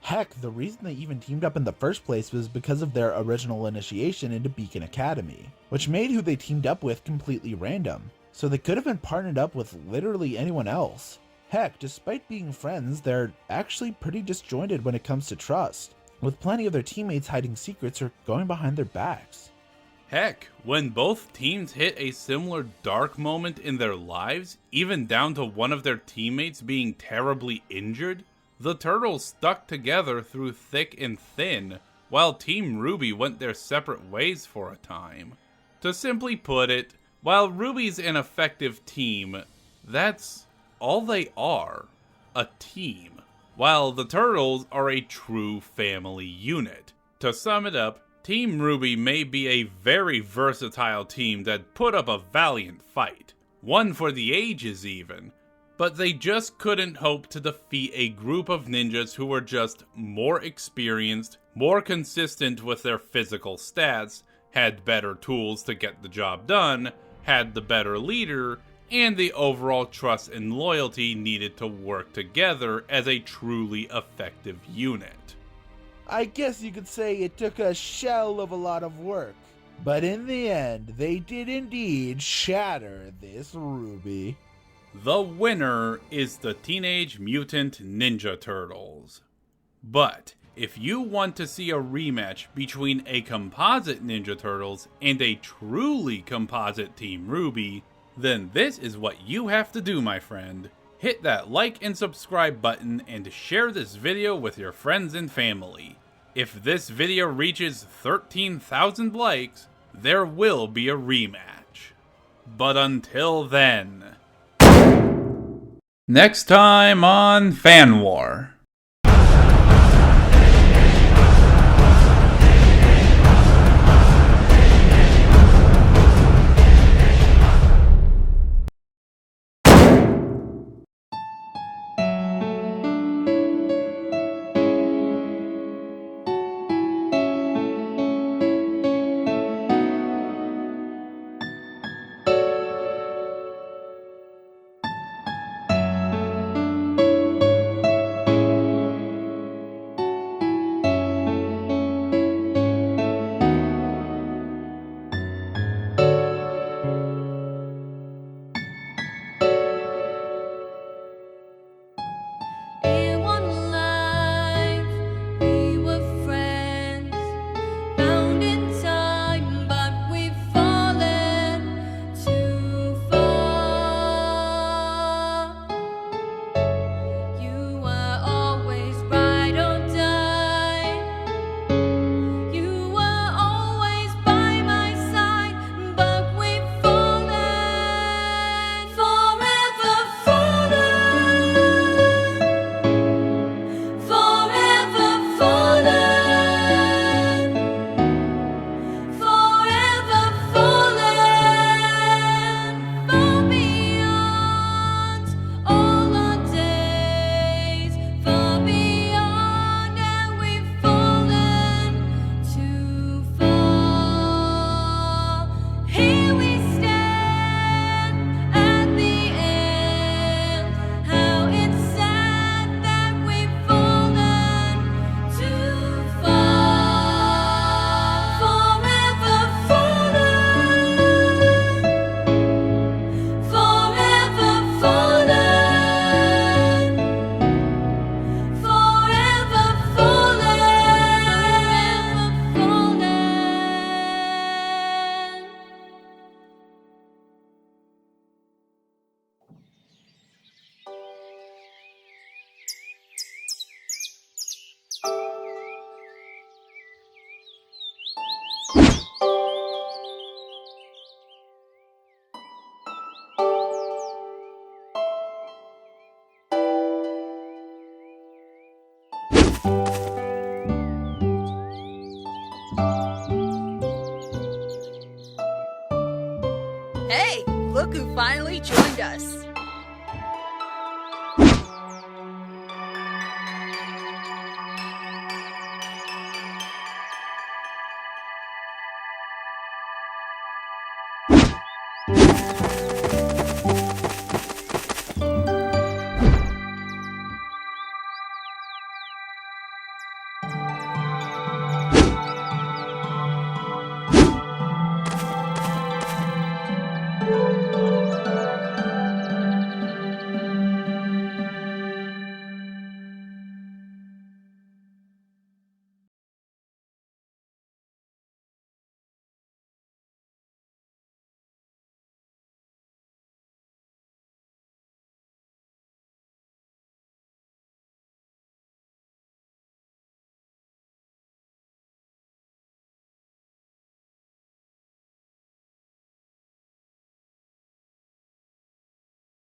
Heck, the reason they even teamed up in the first place was because of their original initiation into Beacon Academy, which made who they teamed up with completely random, so they could have been partnered up with literally anyone else. Heck, despite being friends, they're actually pretty disjointed when it comes to trust, with plenty of their teammates hiding secrets or going behind their backs. Heck, when both teams hit a similar dark moment in their lives, even down to one of their teammates being terribly injured, the Turtles stuck together through thick and thin, while Team RWBY went their separate ways for a time. To simply put it, while RWBY's an effective team, that's all they are, a team, while the Turtles are a true family unit. To sum it up, Team RWBY may be a very versatile team that put up a valiant fight, one for the ages even, but they just couldn't hope to defeat a group of ninjas who were just more experienced, more consistent with their physical stats, had better tools to get the job done, had the better leader, and the overall trust and loyalty needed to work together as a truly effective unit. I guess you could say it took a shell of a lot of work, but in the end, they did indeed shatter this RWBY. The winner is the Teenage Mutant Ninja Turtles. But if you want to see a rematch between a composite Ninja Turtles and a truly composite Team RWBY, then this is what you have to do, my friend. Hit that like and subscribe button and share this video with your friends and family. If this video reaches 13,000 likes, there will be a rematch. But until then... Next time on Fan War. Hey, look who finally joined us.